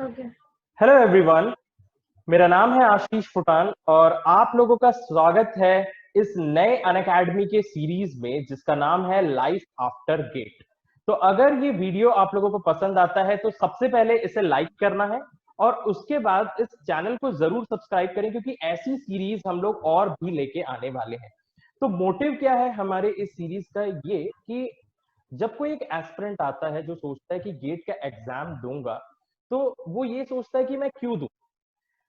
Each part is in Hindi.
ओके। हेलो एवरीवन, मेरा नाम है आशीष फुटान और आप लोगों का स्वागत है इस नए अनअकैडमी के सीरीज में जिसका नाम है लाइफ आफ्टर गेट। तो अगर ये वीडियो आप लोगों को पसंद आता है तो सबसे पहले इसे लाइक करना है और उसके बाद इस चैनल को जरूर सब्सक्राइब करें क्योंकि ऐसी सीरीज हम लोग और भी लेके आने वाले हैं। तो मोटिव क्या है हमारे इस सीरीज का, ये कि जब कोई एक एस्पिरेंट आता है जो सोचता है कि गेट का एग्जाम दूंगा, तो वो ये सोचता है कि मैं क्यों दूं,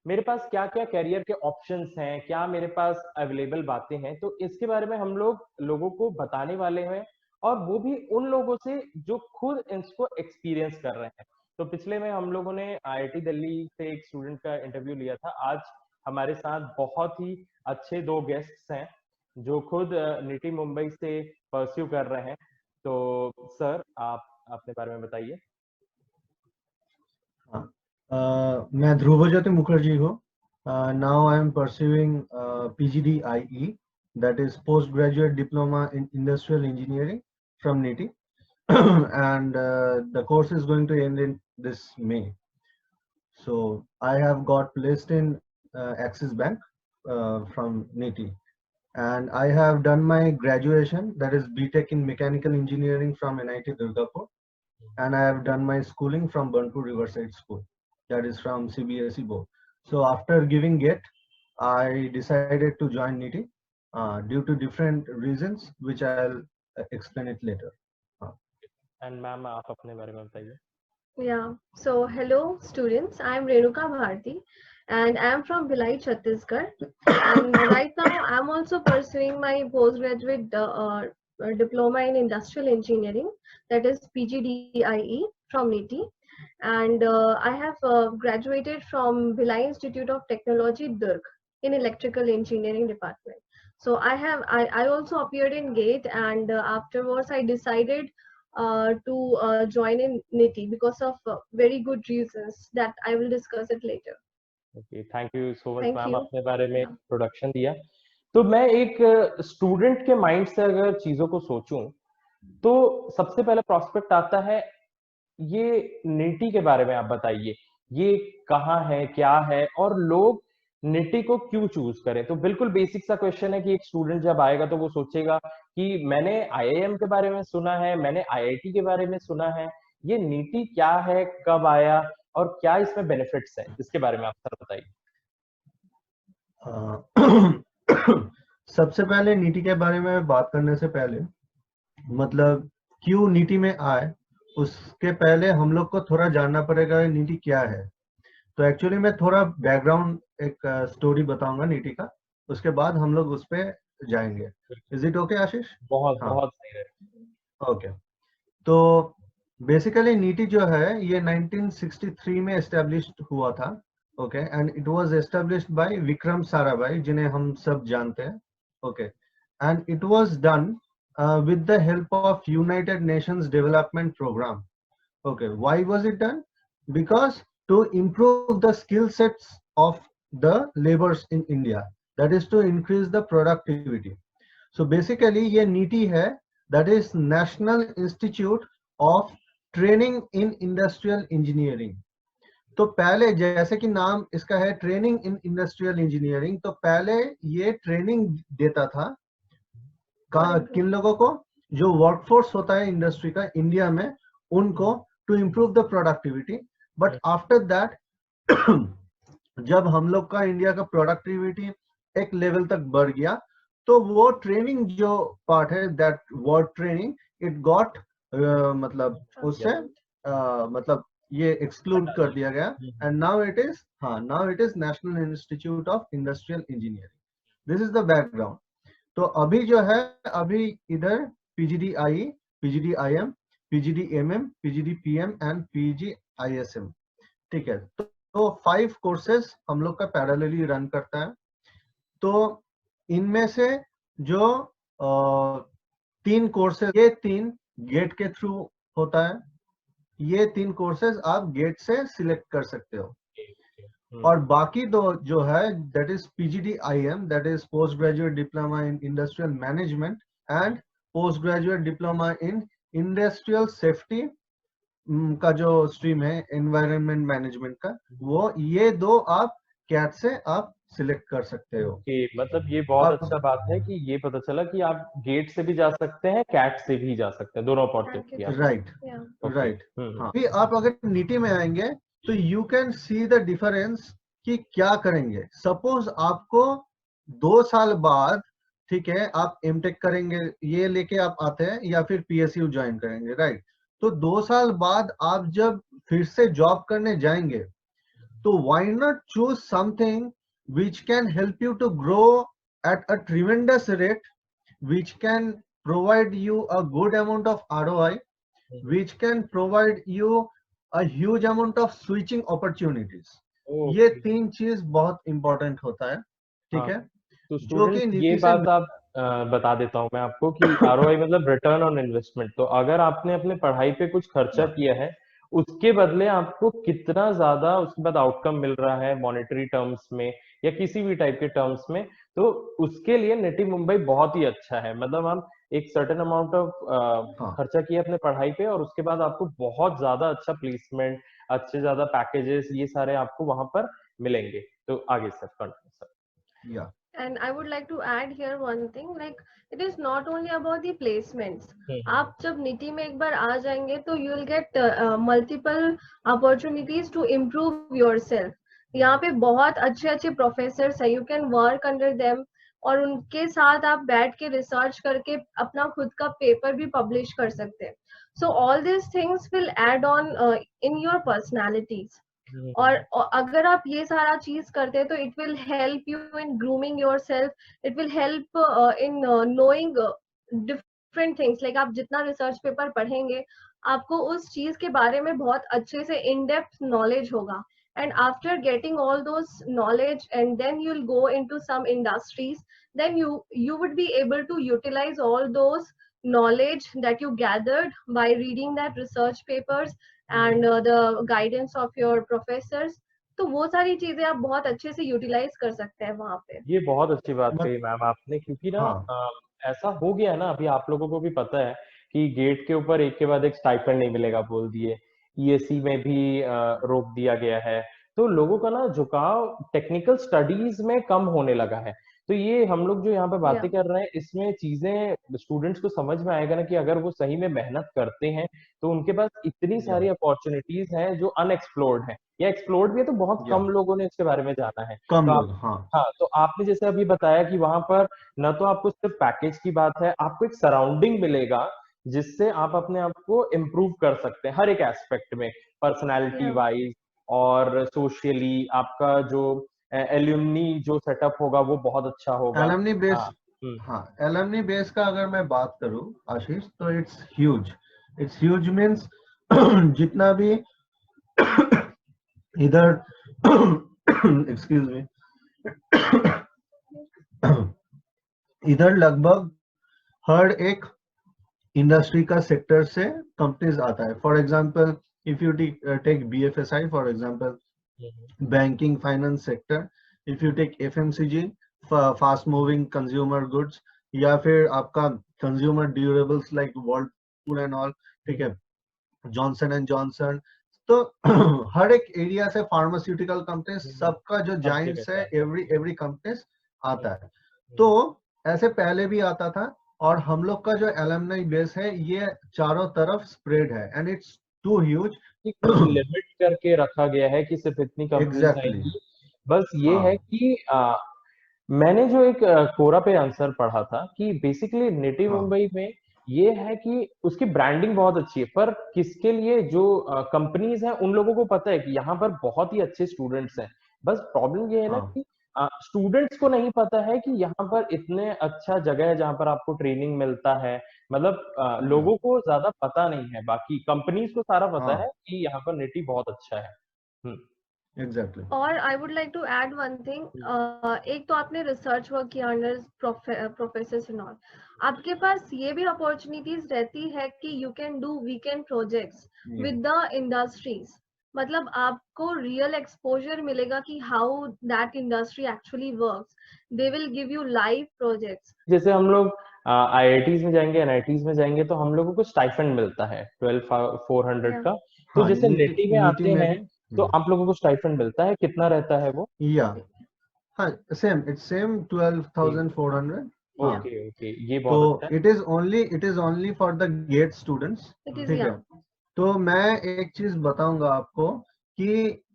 मेरे पास क्या क्या करियर के ऑप्शंस हैं, क्या मेरे पास अवेलेबल बातें हैं। तो इसके बारे में हम लोग लोगों को बताने वाले हैं और वो भी उन लोगों से जो खुद इसको एक्सपीरियंस कर रहे हैं। तो पिछले में हम लोगों ने आईआईटी दिल्ली से एक स्टूडेंट का इंटरव्यू लिया था। आज हमारे साथ बहुत ही अच्छे दो गेस्ट्स हैं जो खुद निटी मुंबई से परस्यू कर रहे हैं। तो सर, आप अपने बारे में बताइए। मैं ध्रुवज्योति मुखर्जी हूँ। Now I am pursuing PGDIE, that is postgraduate diploma in industrial engineering from NITI, and the course is going to end in this May. So I have got placed in Axis Bank from NITI, and I have done my graduation, that is BTech in mechanical engineering from NIT Durgapur, and I have done my schooling from Burnpur Riverside School, that is from CBSE board. So after giving GATE, I decided to join NITI due to different reasons, which I'll explain it later. And ma'am, आप अपने बारे में बताइए। Yeah. So, hello students. I am Renuka Bharti, and I am from Bhilai, Chhattisgarh. And right now, I am also pursuing my postgraduate diploma in industrial engineering, that is PGDIE from NITI. And I have graduated from Bhilai Institute of Technology, Durg, in electrical engineering department. So I also appeared in GATE, and afterwards I decided to join in NITI because of very good reasons that I will discuss it later. Okay, thank you so much Thank ma'am, you. अपने बारे में Yeah. इंट्रोडक्शन दिया। तो मैं एक स्टूडेंट के माइंड से अगर चीजों को सोचूं तो सबसे पहले प्रोस्पेक्ट आता है, ये निटी के बारे में आप बताइए, ये कहाँ है, क्या है और लोग निटी को क्यों चूज करें। तो बिल्कुल बेसिक सा क्वेश्चन है कि एक स्टूडेंट जब आएगा तो वो सोचेगा कि मैंने आईआईएम के बारे में सुना है, मैंने आईआईटी के बारे में सुना है, ये निटी क्या है, कब आया और क्या इसमें बेनिफिट्स हैं, इसके बारे में आप सर बताइए। सबसे पहले नीति के बारे में बात करने से पहले, मतलब क्यों नीति में आए, उसके पहले हम लोग को थोड़ा जानना पड़ेगा नीति क्या है। तो एक्चुअली मैं थोड़ा बैकग्राउंड एक स्टोरी बताऊंगा नीति का, उसके बाद हम लोग उस पे जाएंगे। इज इट ओके आशीष? बहुत हाँ, बहुत सही है। ओके। तो बेसिकली नीति जो है ये 1963 में एस्टेब्लिश्ड हुआ था। Okay, and it was established by Vikram Sarabhai, जिन्हें हम सब जानते हैं। Okay, and it was done with the help of United Nations Development Program. Okay, why was it done? Because to improve the skill sets of the laborers in India, that is to increase the productivity. So basically ये नीति है, that is National Institute of Training in Industrial Engineering. तो पहले जैसे कि नाम इसका है ट्रेनिंग इन इंडस्ट्रियल इंजीनियरिंग, तो पहले ये ट्रेनिंग देता था किन लोगों को, जो वर्कफोर्स होता है इंडस्ट्री का इंडिया में, उनको, to improve the productivity. But after that जब हम लोग का इंडिया का प्रोडक्टिविटी एक लेवल तक बढ़ गया, तो वो ट्रेनिंग जो पार्ट है, that word training, it got मतलब उससे मतलब ये एक्सक्लूड कर दिया गया, and now it is national institute of industrial engineering. This is the background. तो अभी जो है, अभी इधर PGDIE, PGDIM, PGDMM, PGDPM and PGISM, ठीक है। तो 5 कोर्सेज हम लोग का पैरेलली रन करता है। तो इनमें से जो 3 कोर्सेज, ये 3 गेट के थ्रू होता है। ये 3 कोर्सेज आप गेट से सिलेक्ट कर सकते हो, और बाकी दो जो है, that is PGDIM, that is post graduate diploma in industrial management and post graduate diploma in industrial safety का जो स्ट्रीम है एनवायरनमेंट मैनेजमेंट का, वो ये दो आप कैट से आप सिलेक्ट कर सकते हो। ओके, मतलब ये बहुत अब अच्छा बात है कि ये पता चला कि आप गेट से भी जा सकते हैं, कैट से भी जा सकते हैं, दोनों Thank you. अपॉर्चुनिटी आप। Right, Yeah. ओके। राइट। हाँ, अभी आप अगर नीति में आएंगे तो you can see the difference कि क्या करेंगे। सपोज आपको 2 साल बाद, ठीक है, आप एमटेक करेंगे, ये लेके आप आते हैं, या फिर पीएसयू ज्वाइन करेंगे, राइट। तो 2 साल बाद आप जब फिर से जॉब करने जाएंगे, तो why not choose something which can help you to grow at a tremendous rate, which can provide you a good amount of ROI, which can provide you a huge amount of switching opportunities। ये ओके। 3 चीज बहुत इंपॉर्टेंट होता है, ठीक हाँ, है, तो जो स्टूडेंट्स कि ये नीति से बात आप बता देता हूँ मैं आपको कि आरओआई मतलब रिटर्न ऑन इन्वेस्टमेंट। तो अगर आपने अपने पढ़ाई पे कुछ खर्चा या किया है, उसके बदले आपको कितना ज्यादा उसके बाद आउटकम मिल रहा है मॉनेटरी टर्म्स में या किसी भी टाइप के टर्म्स में, तो उसके लिए निटी मुंबई बहुत ही अच्छा है। मतलब हम एक सर्टेन अमाउंट ऑफ हाँ, खर्चा किया अपने पढ़ाई पे और उसके बाद आपको बहुत ज्यादा अच्छा प्लेसमेंट, अच्छे ज्यादा पैकेजेस, ये सारे आपको वहां पर मिलेंगे। तो आगे सर, कंटिन्यू सर। या And I would like to add here one thing, like it is not only about the placements. आप जब नीति में एक बार आ जाएंगे तो you will get multiple opportunities to improve yourself. यहाँ पे बहुत अच्छे अच्छे प्रोफेसर्स हैं, you can work under them, और उनके साथ आप बैठ के रिसर्च करके अपना खुद का पेपर भी पब्लिश कर सकते हैं. So all these things will add on in your personalities. और अगर आप ये सारा चीज करते हैं तो it will help you in grooming yourself, it will help in knowing different things. Like आप जितना रिसर्च पेपर पढ़ेंगे आपको उस चीज के बारे में बहुत अच्छे से इन डेप्थ नॉलेज होगा, and after getting all those knowledge and then you will go into some industries, then you would be able to utilize all those knowledge that you gathered by reading that research papers and the guidance of your professors. तो वो सारी चीजें आप बहुत अच्छे से यूटिलाइज कर सकते हैं वहां पे. ये बहुत अच्छी बात मत, कही मैम आपने, क्योंकि ना हाँ, ऐसा हो गया है ना, अभी आप लोगों को भी पता है कि गेट के ऊपर एक के बाद एक स्टाइपेंड नहीं मिलेगा बोल दिए। ईएससी में भी रोक दिया गया है। तो लोगों का ना झुकाव टेक्निकल स्टडीज में कम होने लगा है। तो ये हम लोग जो यहाँ पे बातें Yeah. कर रहे हैं, इसमें चीजें स्टूडेंट्स को समझ में आएगा ना कि अगर वो सही में मेहनत करते हैं तो उनके पास इतनी या सारी अपॉर्चुनिटीज हैं जो अनएक्सप्लोर्ड है, या एक्सप्लोर्ड भी है तो बहुत या कम लोगों ने इसके बारे में जाना है। कम तो आप, लोग, हाँ, हाँ, तो आपने जैसे अभी बताया कि वहां पर न तो आपको सिर्फ पैकेज की बात है, आपको एक सराउंडिंग मिलेगा जिससे आप अपने आप को इम्प्रूव कर सकते हैं हर एक एस्पेक्ट में, पर्सनालिटी Yeah. वाइज और सोशली। आपका जो एल्यूमनी जो सेटअप होगा वो बहुत अच्छा होगा। एलमनी बेस, हाँ। हाँ, एलमनी बेस का अगर मैं बात करूं आशीष, तो it's huge. It's huge means जितना भी इधर एक्सक्यूज मी, इधर लगभग हर एक इंडस्ट्री का सेक्टर से कंपनीज आता है। For example, if you take BFSI, for example banking finance sector, if you take FMCG, fast moving consumer goods, या फिर आपका consumer durables like Whirlpool and all, ठीक है, जॉनसन एंड जॉनसन। तो हर एक एरिया से फार्मास्यूटिकल कंपनी, सबका जो जाइंट्स है, एवरी कंपनीज आता है। तो ऐसे पहले भी आता था, और हम लोग का जो एलुमनी बेस है ये चारों तरफ स्प्रेड है, एंड इट्स टू ह्यूज। कुछ लिमिट करके रखा गया है कि सिर्फ इतनी कंपनीज एग्जैक्टली, आएंगी। बस ये है हाँ, कि मैंने जो एक कोरा पे आंसर पढ़ा था कि बेसिकली निटी हाँ, मुंबई में ये है कि उसकी ब्रांडिंग बहुत अच्छी है, पर किसके लिए, जो कंपनीज हैं उन लोगों को पता है कि यहाँ पर बहुत ही अच्छे स्टूडेंट्स हैं। बस प्रॉब्लम ये है ना हाँ, कि स्टूडेंट्स को नहीं पता है कि यहाँ पर इतने अच्छा जगह है जहाँ पर आपको ट्रेनिंग मिलता है। मतलब या, लोगों को ज्यादा पता नहीं है, बाकी कंपनीज को सारा पता है हाँ, कि यहाँ पर निटी बहुत अच्छा है। एग्जैक्टली, और I would like to add one thing, एक तो आपने रिसर्च वर्क किया अंडर प्रोफेसर एंड ऑल, आपके पास ये भी अपॉर्चुनिटीज रहती है कि you can do weekend projects with the industries. मतलब आपको रियल एक्सपोजर मिलेगा कि how that industry actually works. They will give you live projects. जैसे हम लोग आईआईटीज में जाएंगे, एनआईटीज में जाएंगे, तो हम लोगों को स्टाइफंड मिलता है 12,400 Yeah. का। तो हाँ, जैसे नीति नेटी में नीति आते में हैं भी तो आप लोगों को स्टाइपेंड मिलता है, कितना रहता है वो? या हाँ, सेम, इट्स सेम 12,400। हाँ, Yeah, ओके ओके, ये तो बहुत अच्छा है। It is only for the gate students. it is, ठीक yeah. है, तो मैं एक चीज बताऊंगा आपको कि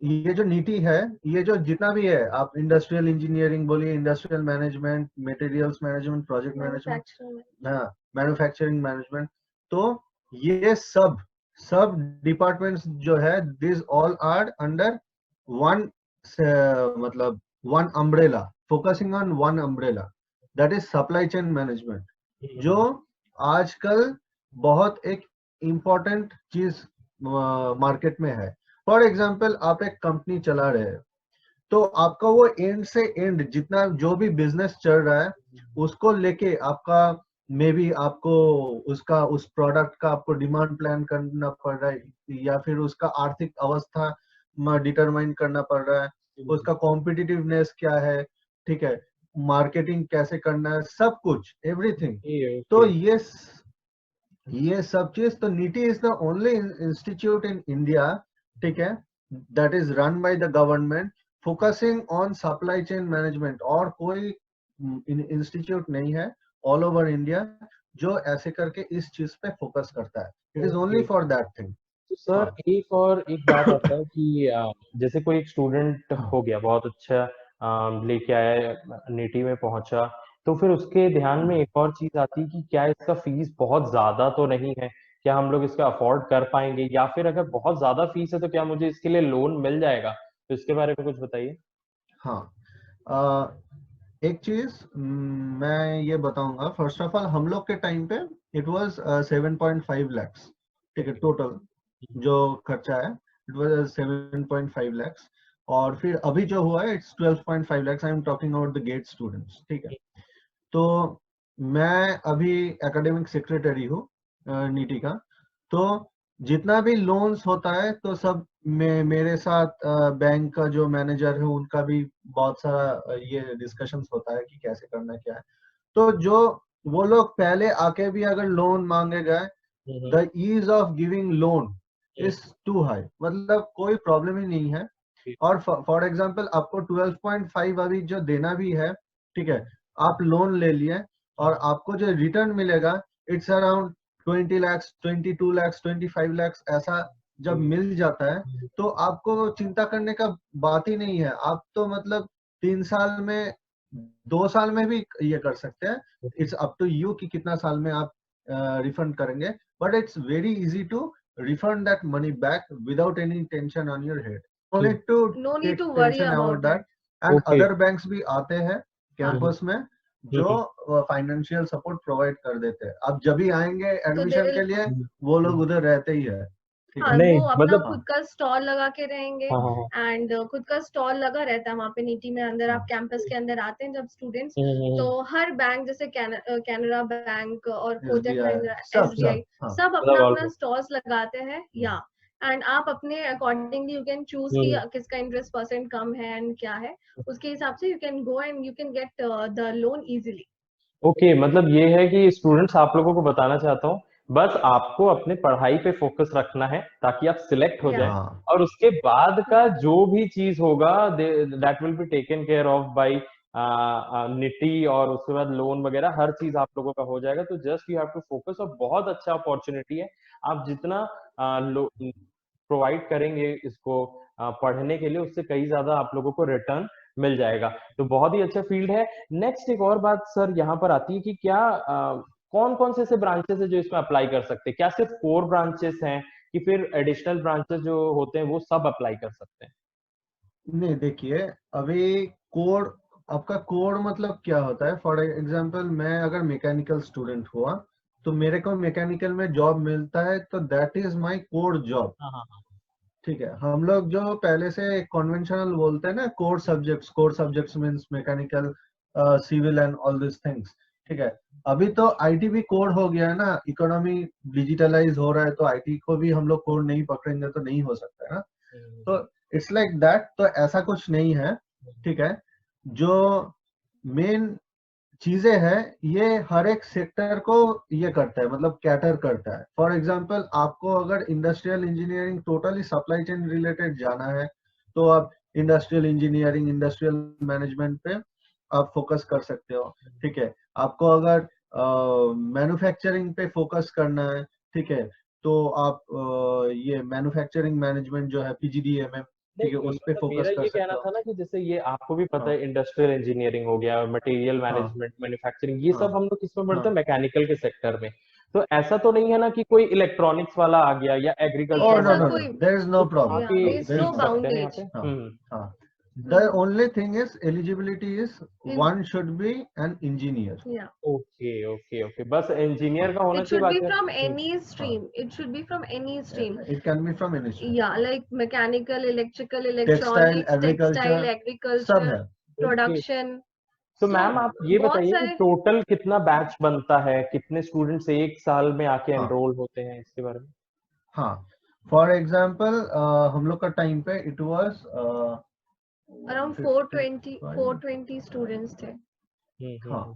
ये जो नीति है, ये जो जितना भी है, आप इंडस्ट्रियल इंजीनियरिंग बोलिए, industrial management, materials management, project management, Manufacturing. हाँ, मैन्युफैक्चरिंग मैनेजमेंट, तो ये सब सब डिपार्टमेंट्स जो है, this all are under one, मतलब one umbrella, focusing on one umbrella, that is supply chain management, जो आजकल बहुत एक इम्पोर्टेंट चीज मार्केट में है। फॉर एग्जाम्पल, आप एक कंपनी चला रहे हैं, तो आपका वो एंड से एंड जितना जो भी बिजनेस चल रहा है, उसको लेके आपका मे बी आपको उसका उस प्रोडक्ट का आपको डिमांड प्लान करना पड़ रहा है, या फिर उसका आर्थिक अवस्था डिटरमाइन करना पड़ रहा है, उसका कॉम्पिटिटिवनेस क्या है, ठीक है, मार्केटिंग कैसे करना है, सब कुछ, एवरीथिंग। तो ओके। ये सब चीज, तो नीति is the only institute in India, ठीक है, that is run by the government, focusing on supply chain management. और कोई इंस्टीट्यूट नहीं है ऑल ओवर इंडिया जो ऐसे करके इस चीज पे फोकस करता है। It is only okay, for that thing. तो सर हाँ, एक और एक बात आता है कि जैसे कोई एक स्टूडेंट हो गया बहुत अच्छा, लेके आया, नेटी में पहुंचा, तो फिर उसके ध्यान में एक और चीज आती है कि क्या इसका फीस बहुत ज्यादा तो नहीं है, क्या हम लोग इसका अफोर्ड कर पाएंगे, या फिर अगर बहुत ज्यादा फीस है तो क्या मुझे इसके लिए लोन मिल जाएगा? तो इसके बारे में कुछ बताइए। हाँ, एक चीज मैं ये बताऊंगा। फर्स्ट ऑफ ऑल, हम लोग के टाइम पे इट वाज 7.5 lakhs, ठीक है, टोटल जो खर्चा है, इट वाज 7.5 lakhs। और फिर अभी जो हुआ है, it's 12.5 lakhs। I am talking about the gate students, ठीक है। तो मैं अभी एकेडमिक सेक्रेटरी हूँ नीति का। तो जितना भी लोन्स होता है, तो सब मेरे साथ बैंक का जो मैनेजर है, उनका भी बहुत सारा ये डिस्कशंस होता है कि कैसे करना है, क्या है। तो जो वो लोग पहले आके भी अगर लोन मांगे गए, the ease of giving loan is too high, मतलब कोई प्रॉब्लम ही नहीं है। और फॉर एग्जांपल, आपको 12.5 अभी जो देना भी है, ठीक है, आप लोन ले लिए, और आपको जो रिटर्न मिलेगा, it's around 20 lakhs, 22 lakhs, 25 lakhs, ऐसा जब मिल जाता है, तो आपको चिंता करने का बात ही नहीं है। आप तो मतलब 3 साल में, 2 साल में भी ये कर सकते हैं। इट्स अप टू यू कि कितना साल में आप रिफंड करेंगे, but it's very easy to refund that money back without any tension on your head. No need to No need take to worry tension about about that. that. And okay. other banks भी आते हैं हाँ, कैंपस में, जो फाइनेंशियल सपोर्ट प्रोवाइड कर देते हैं। अब जब भी आएंगे तो दे एडमिशन विल, के लिए, वो लोग उधर रहते ही है, ठीक हाँ, है। नहीं वो अपना मतलब, खुद का स्टॉल लगा के रहेंगे। हाँ हाँ हाँ। एंड खुद का स्टॉल लगा रहता है वहाँ पे नीति में। अंदर आप हाँ, कैंपस के अंदर आते हैं जब स्टूडेंट्स, तो हम्म, हर बैंक जैसे कैनरा बैंक और कोटक SBI, महिंद्रा, सब एसबीआई, सब, हाँ। सब मतलब अपना अपना ऑलमोस्ट। स्टॉल्स लगाते हैं। या एंड आप अपने अकॉर्डिंगली यू कैन चूज कि किसका इंटरेस्ट परसेंट कम है एंड क्या है, उसके हिसाब से you can go and you can get the loan easily. Okay, मतलब ये है कि स्टूडेंट्स आप लोगों को बताना चाहता हूँ, बस आपको अपने पढ़ाई पे फोकस रखना है ताकि आप सिलेक्ट हो या जाए, हाँ, और उसके बाद का जो भी चीज होगा that will be taken care of by NITIE, और उसके बाद लोन वगैरह हर चीज आप लोगों का हो जाएगा। तो just you have to focus, और बहुत अच्छा अपॉर्चुनिटी है। आप जितना प्रोवाइड करेंगे इसको पढ़ने के लिए, उससे कई ज्यादा आप लोगों को रिटर्न मिल जाएगा। तो बहुत ही अच्छा फील्ड है। नेक्स्ट एक और बात सर यहाँ पर आती है कि क्या कौन कौन से ऐसे ब्रांचेस है जो इसमें अप्लाई कर सकते हैं? क्या सिर्फ 4 ब्रांचेस हैं, कि फिर एडिशनल ब्रांचेस जो होते हैं वो सब अप्लाई कर सकते हैं? नहीं, देखिए, अभी कोड, आपका कोड मतलब क्या होता है। फॉर एग्जांपल, मैं अगर मैकेनिकल स्टूडेंट हुआ, तो मेरे को मैकेनिकल में जॉब मिलता है, तो that is my core job, हाँ हाँ हाँ। ठीक है। हम लोग जो पहले से कन्वेंशनल बोलते हैं ना, core subjects means mechanical, civil and all this things, ठीक है। अभी तो आईटी भी कोड हो गया है ना, इकोनॉमी डिजिटलाइज हो रहा है, तो आईटी को भी हम लोग कोड नहीं पकड़ेंगे तो नहीं हो सकता है ना। तो इट्स लाइक दैट, तो ऐसा कुछ नहीं है, ठीक है। जो मेन चीजें हैं, ये हर एक सेक्टर को ये करता है, मतलब कैटर करता है। फॉर एग्जांपल आपको अगर industrial engineering totally supply chain related जाना है तो आप इंडस्ट्रियल इंजीनियरिंग, इंडस्ट्रियल मैनेजमेंट पे आप फोकस कर सकते हो, ठीक है। आपको अगर मैन्युफैक्चरिंग पे फोकस करना है, ठीक है, तो आप ये मैन्युफैक्चरिंग मैनेजमेंट जो है PGDMM, ठीक है, नहीं उस पे मतलब मेरा फोकस कर ये सकते कहना हो। था ना कि जैसे ये आपको भी पता हाँ है इंडस्ट्रियल इंजीनियरिंग हो गया, मटेरियल हाँ मैनेजमेंट, मैन्युफैक्चरिंग, ये हाँ सब हम लोग किसमें पढ़ते हाँ। हैं, मैकेनिकल के सेक्टर में। तो ऐसा तो नहीं है ना कि कोई इलेक्ट्रॉनिक्स वाला आ गया या Oh, एग्रीकल्चर no, ऐसा no, वाला, no. कोई, There is no तो वहाँ problem. या पे there is There no is सीख no. सकते हैं यहाँ बाउंडेज। पे। हाँ, हाँ. The only thing is eligibility is in one should be an engineer. या ओके ओके ओके, बस इंजीनियर हाँ, का होना it चाहिए, should be बाकी from हम्म, any हाँ. stream. It should be from any stream. It can be from any stream. Yeah, like mechanical, electrical, Textile, electronics, textile, agriculture, सब agriculture, है. ओके। production. तो So मैम आप ये बहुत बताइए कि सारे, टोटल कितना बैच बनता है, कितने स्टूडेंट्स एक साल में आके हाँ एनरोल होते हैं, इसके बारे में। हाँ. फॉर एग्जाम्पल हम लोग का टाइम पे इट वाज around 155. 420 students थे। हाँ, हम्म।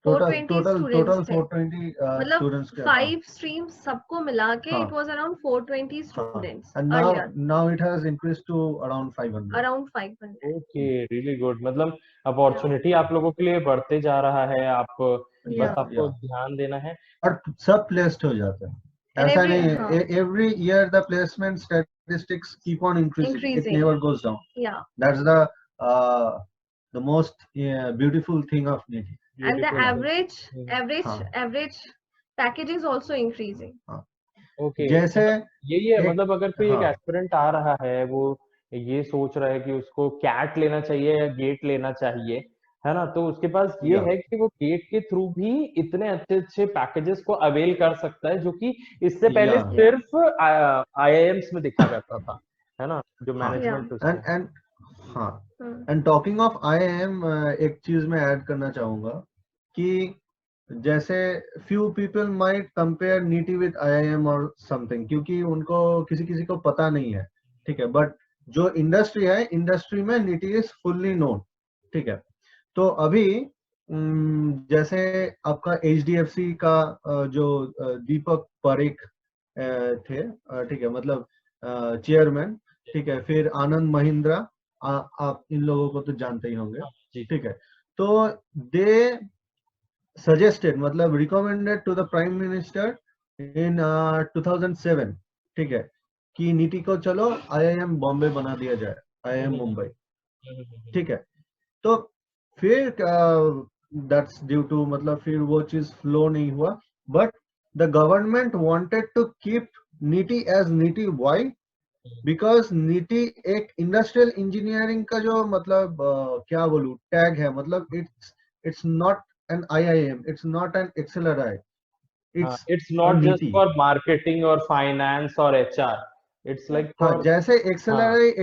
टोटल 420 टोटल students टोटल थे, 420 मतलब स्टूडेंट्स के. हाँ 5 streams सबको मिला के हाँ it was around 420 हाँ. students And earlier, now it has increased to around 500. around 500. Okay, really good, मतलब Yeah, अपॉर्चुनिटी आप लोगों के लिए बढ़ते जा रहा है, आप बस या yeah. आपको ध्यान देना है। और सब प्लेस्ड हो जाते हैं, And ऐसा every, नहीं हाँ, है। Every year the placement statistics keep on increasing, it increasing. Never goes down. Yeah. That's the most beautiful thing of नीति. And the beautiful. average package is also increasing. हाँ. ओके, जैसे मतलब यही है, एक. मतलब अगर कोई एक हाँ एस्पिरेंट आ रहा है, वो ये सोच रहा है कि उसको कैट लेना चाहिए या गेट लेना चाहिए, है ना, तो उसके पास ये या है कि वो गेट के थ्रू भी इतने अच्छे अच्छे पैकेजेस को अवेल कर सकता है, जो कि इससे या पहले Yeah. सिर्फ आईआईएम्स में देखा जाता था, है ना, जो हाँ. Yeah. मैनेजमेंट उसमें। एंड हाँ. Hmm. And talking of IIM, एक चीज मैं ऐड करना चाहूंगा कि जैसे few people might compare neat with IIM और समथिंग, क्योंकि उनको किसी किसी को पता नहीं है, ठीक है। बट जो इंडस्ट्री है, इंडस्ट्री में नीटी इज फुल्ली नोन, ठीक है। तो अभी जैसे आपका HDFC का जो दीपक पारेख थे, ठीक है, मतलब चेयरमैन, ठीक है। फिर आनंद महिंद्रा, आप इन लोगों को तो जानते ही होंगे, जी। ठीक है। तो दे suggested, मतलब recommended to the prime minister in 2007, ठीक है, कि नीति को चलो IIM बॉम्बे बना दिया जाए, IIM मुंबई, ठीक है। तो फिर दैट्स ड्यू टू, मतलब फिर वो चीज फ्लो नहीं हुआ। But the government wanted to keep NITIE as NITIE, why? Because NITIE एक इंडस्ट्रियल इंजीनियरिंग का जो मतलब क्या बोलूं टैग है, मतलब it's not an IIM, it's not an XLRI, it's it's a not just नीति। फॉर मार्केटिंग और फाइनेंस और एचआर, इट्स Yeah. लाइक हाँ, फॉर, जैसे हाँ,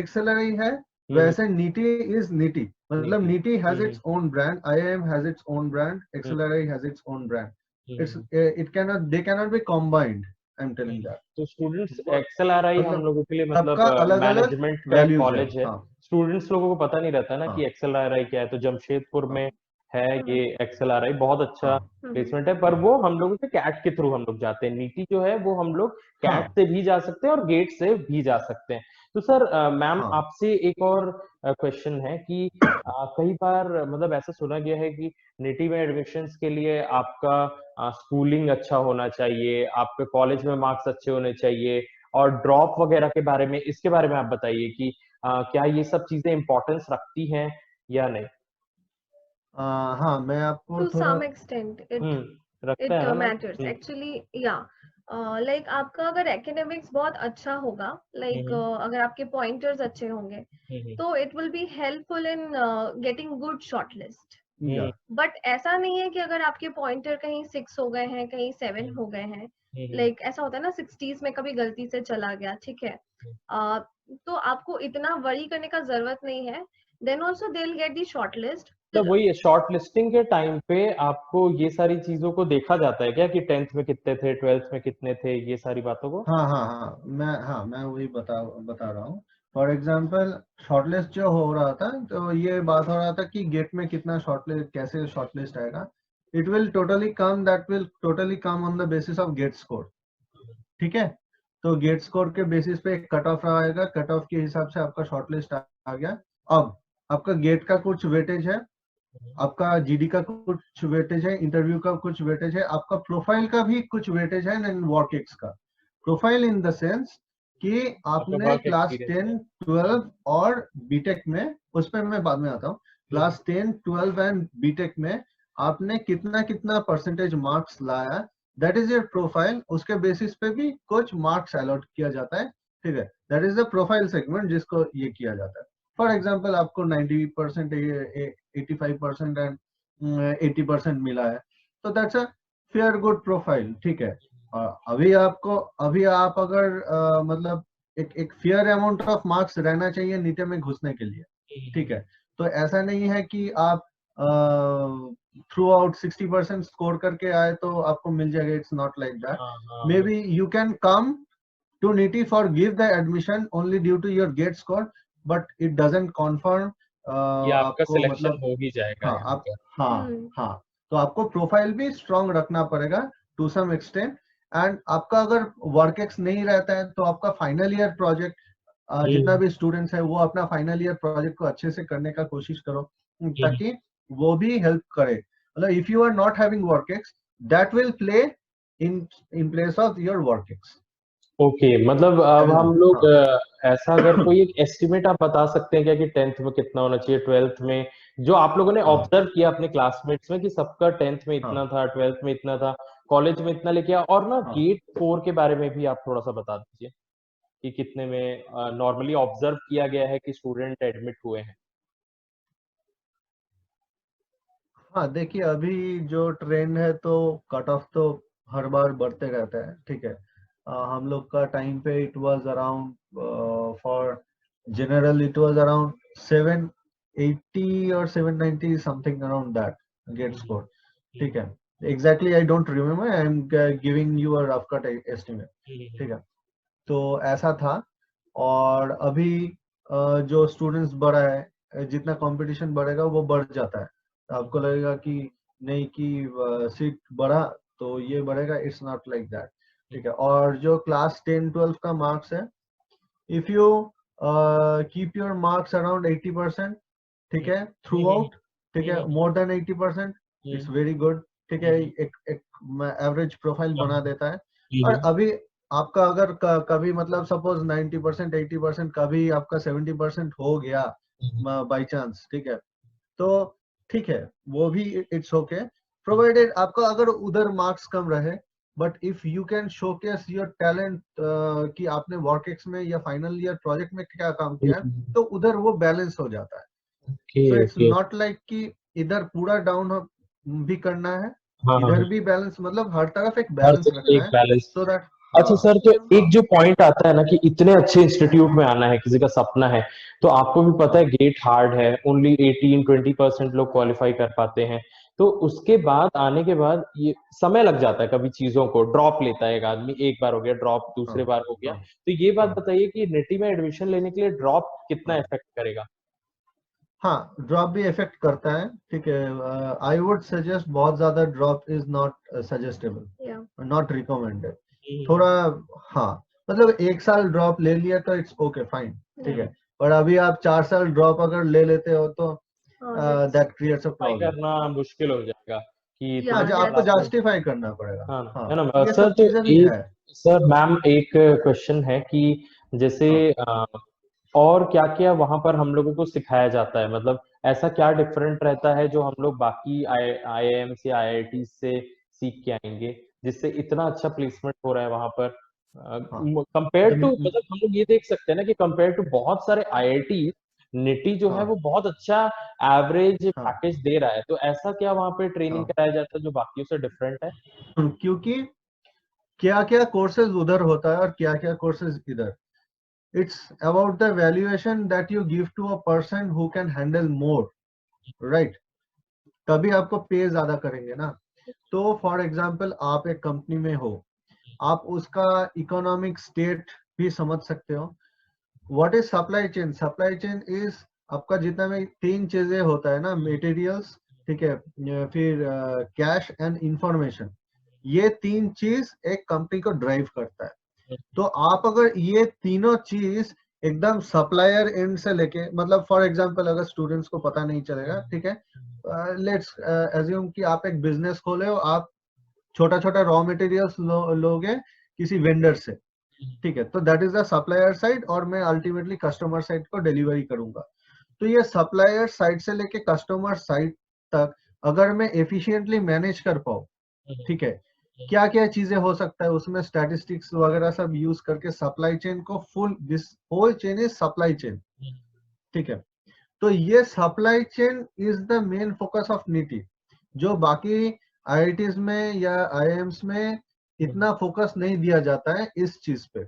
XLRI है, वैसे नीति इज नीति, मतलब नीति। नीति has its own brand, IIM has its own brand, XLRI has its own brand. It's it cannot, they cannot be combined, I am telling that. तो स्टूडेंट्स, एक्सएलआरआई हम मतलब लोगों के लिए मतलब सबका अलग अलग मैनेजमेंट का एक वैल्यूज है। कॉलेज है, हाँ स्टूडेंट्स लोगों को पता नहीं रहता ना हाँ कि एक्सएलआरआई क्या है, तो जमशेदपुर हाँ में है Hmm. ये एक्सएलआरआई, बहुत अच्छा हाँ प्लेसमेंट है, पर वो हम लोगों के कैट के थ्रू हम लोग जाते हैं, नीति जो है वो हम लोग हाँ कैट से भी जा सकते हैं और गेट से भी जा सकते हैं। तो सर मैम हाँ आपसे एक और क्वेश्चन है कि कई बार मतलब ऐसा सुना गया है कि नीति में एडमिशंस के लिए आपका स्कूलिंग अच्छा होना चाहिए, आपके कॉलेज में मार्क्स अच्छे होने चाहिए, और ड्रॉप वगैरह के बारे में, इसके बारे में आप बताइए कि क्या ये सब चीजें इंपॉर्टेंस रखती हैं या नहीं। हाँ, मैं आपको To थोड़ा. some extent, रखता it है ना ma'am. matters actually. Yeah. Like आपका अगर academics बहुत अच्छा होगा, like अगर आपके pointers अच्छे होंगे, तो it will be helpful in getting good shortlist. या बट ऐसा नहीं है कि अगर आपके पॉइंटर कहीं 6 हो गए हैं, कहीं 7 हो गए हैं, लाइक ऐसा होता है ना 60s में कभी गलती से चला गया, ठीक है, तो आपको इतना वरी करने का जरूरत नहीं है। Then also they will get the short list. तो वही है, शॉर्ट लिस्टिंग के टाइम पे आपको ये सारी चीजों को देखा जाता है क्या, कि 10th में कितने थे, 12th में कितने थे, ये सारी बातों को। हाँ, मैं वही बता रहा हूँ। फॉर एग्जाम्पल शॉर्टलिस्ट जो हो रहा था, तो ये बात हो रहा था कि गेट में कितना शॉर्टलिस्ट, कैसे शॉर्टलिस्ट आएगा। it will totally come, that will totally come on the basis of gate score. ठीक है, तो गेट स्कोर के बेसिस पे एक कट ऑफ रहेगा, कट ऑफ के हिसाब से आपका शॉर्टलिस्ट आ गया। अब आपका गेट का कुछ वेटेज है, आपका जीडी का कुछ वेटेज है, इंटरव्यू का कुछ वेटेज है, आपका प्रोफाइल का भी कुछ वेटेज है, एंड वर्कएक्स का। प्रोफाइल इन द सेंस कि आपने क्लास 10, 12 और बीटेक में, उस पर मैं बाद में आता हूँ, क्लास 10, 12 एंड बीटेक में आपने कितना कितना परसेंटेज मार्क्स लाया, दैट इज योर प्रोफाइल। उसके बेसिस पे भी कुछ मार्क्स अलॉट किया जाता है, ठीक है, that is the profile segment जिसको ये किया जाता है। फॉर एग्जाम्पल आपको 90%, 85% एंड 80% मिला है, तो that's a fair good profile, ठीक है। अभी आप अगर मतलब एक फेयर अमाउंट ऑफ मार्क्स रहना चाहिए नीटे में घुसने के लिए, ठीक है। तो ऐसा नहीं है कि आप थ्रू आउट 60% स्कोर करके आए तो आपको मिल जाएगा, it's not like that. May be you can come to NITI for give the admission only due to your gate score, but it doesn't confirm ये आपका आपको सिलेक्शन मतलब, हो ही जाएगा हाँ यहाँ आप, पर। हाँ तो आपको प्रोफाइल भी स्ट्रॉन्ग रखना पड़ेगा टू सम एक्सटेंट। एंड आपका अगर वर्क एक्स नहीं रहता है तो आपका फाइनल ईयर प्रोजेक्ट, जितना भी स्टूडेंट्स है वो अपना फाइनल ईयर प्रोजेक्ट को अच्छे से करने का कोशिश करो, ताकि वो भी हेल्प करे। मतलब if you are not having work ex, that will play in place of your work ex. Okay, मतलब अब हम लोग ऐसा अगर कोई एक एस्टिमेट आप बता सकते हैं क्या कि 10th में कितना होना चाहिए, 12th में, जो आप लोगों ने ऑब्जर्व किया अपने क्लासमेट्स में कि सबका 10th में इतना था, 12th में इतना था, कॉलेज में इतना लेके आया, और ना गेट 4 के बारे में भी आप थोड़ा सा बता दीजिए कि कितने में नॉर्मली ऑब्जर्व किया गया है कि स्टूडेंट एडमिट हुए हैं। हाँ देखिए, अभी जो ट्रेंड है तो कट ऑफ तो हर बार बढ़ते रहता है, ठीक है। हम लोग का टाइम पे it was around for general it was around 780 और 790 something around that get score, ठीक है। Exactly I don't remember, I am giving you a rough cut estimate, ठीक है। तो ऐसा था, और अभी जो स्टूडेंट्स बढ़ा है, जितना कंपटीशन बढ़ेगा वो बढ़ जाता है। आपको लगेगा कि नहीं कि सीट बढ़ा तो ये बढ़ेगा, इट्स नॉट लाइक दैट, ठीक है। और जो क्लास 10, 12 का मार्क्स है, if you keep your marks around 80%, ठीक है, थ्रू आउट, ठीक है, more than 80% it's very good, ठीक है। एक एवरेज प्रोफाइल बना देता है। और अभी आपका अगर कभी मतलब सपोज 90%, 80%, कभी आपका 70% हो गया बाई चांस, ठीक है, तो ठीक है, वो भी इट्स ओके, प्रोवाइडेड आपका अगर उधर मार्क्स कम रहे, but if you can showcase your talent कि आपने वर्कएक्स में या फाइनल ईयर प्रोजेक्ट में क्या काम किया है, तो उधर वो बैलेंस हो जाता है। सो इट्स नॉट लाइक कि इधर पूरा डाउन भी करना है, इधर भी बैलेंस, मतलब हर तरफ एक बैलेंस रखना है, सो दैट। अच्छा सर, तो एक जो पॉइंट आता है ना कि इतने अच्छे इंस्टीट्यूट में आना है, किसी का सपना है, तो आपको भी पता है गेट हार्ड है, ओनली 18-20% लोग क्वालिफाई कर पाते हैं, तो उसके बाद आने के बाद ये समय लग जाता है, कभी चीजों को ड्रॉप लेता है एक आदमी, एक बार हो गया ड्रॉप, दूसरे बार हो गया, तो ये बात बताइए कि निटी में एडमिशन लेने के लिए ड्रॉप कितना इफेक्ट करेगा? हाँ, ड्रॉप भी इफेक्ट करता है, ठीक है। आई वुड सजेस्ट, बहुत ज्यादा drop is not suggestible, not recommended, थोड़ा, हाँ, मतलब 1 साल ड्रॉप ले लिया तो इट्स ओके, फाइन, ठीक है। पर अभी आप 4 साल ड्रॉप अगर ले लेते हो तो दैट क्रिएट्स अ प्रॉब्लम, करना मुश्किल हो जाएगा कि आपको जस्टिफाई करना पड़ेगा। हाँ, है ना ये सर। सब चीजें भी है। सर मैम, एक क्वेश्चन है कि जैसे और क्या क्या वहां पर हम लोगों को सिखाया जाता है, मतलब ऐसा क्या डिफरेंट रहता है जो हम लोग बाकी IIM से IIT से सीख के आएंगे जिससे इतना अच्छा प्लेसमेंट हो रहा है वहां पर, कंपेयर टू, मतलब हम लोग ये देख सकते हैं ना कि कंपेयर टू बहुत सारे IIT, निटी जो है वो बहुत अच्छा एवरेज पैकेज दे रहा है, तो ऐसा क्या वहां पे ट्रेनिंग कराया जाता है जो बाकियों से डिफरेंट है? क्योंकि क्या क्या कोर्सेज उधर होता है और क्या क्या कोर्सेज इधर, it's about the valuation that you give to a person who can handle more, right? तभी आपको पे ज्यादा करेंगे ना। तो फॉर एग्जांपल आप एक कंपनी में हो, आप उसका इकोनॉमिक स्टेट भी समझ सकते हो। What is supply chain? Supply chain is आपका जितना में 3 चीजें होता है ना, मटेरियल्स, ठीक है, फिर कैश एंड इंफॉर्मेशन, ये 3 चीज एक कंपनी को ड्राइव करता है। तो आप अगर ये तीनों चीज एकदम सप्लायर एंड से लेके, मतलब फॉर एग्जांपल अगर स्टूडेंट्स को पता नहीं चलेगा, ठीक है, लेट्स एज्यूम कि आप एक बिजनेस खोले हो, आप छोटा छोटा रॉ मटेरियल्स लोगे किसी वेंडर से, ठीक है, तो that is the supplier side, और मैं अल्टीमेटली कस्टमर साइड को डिलीवरी करूंगा। तो ये सप्लायर साइड से लेके कस्टमर साइड तक अगर मैं एफिशिएंटली मैनेज कर पाऊँ, ठीक है, क्या क्या चीजें हो सकता है उसमें, स्टैटिस्टिक्स वगैरह सब यूज करके सप्लाई चेन को full, this whole chain is supply chain, ठीक है। तो ये supply chain is the main focus of NITIE, जो बाकी आईआईटीज में या आईआईएम्स में इतना फोकस नहीं दिया जाता है इस चीज पे।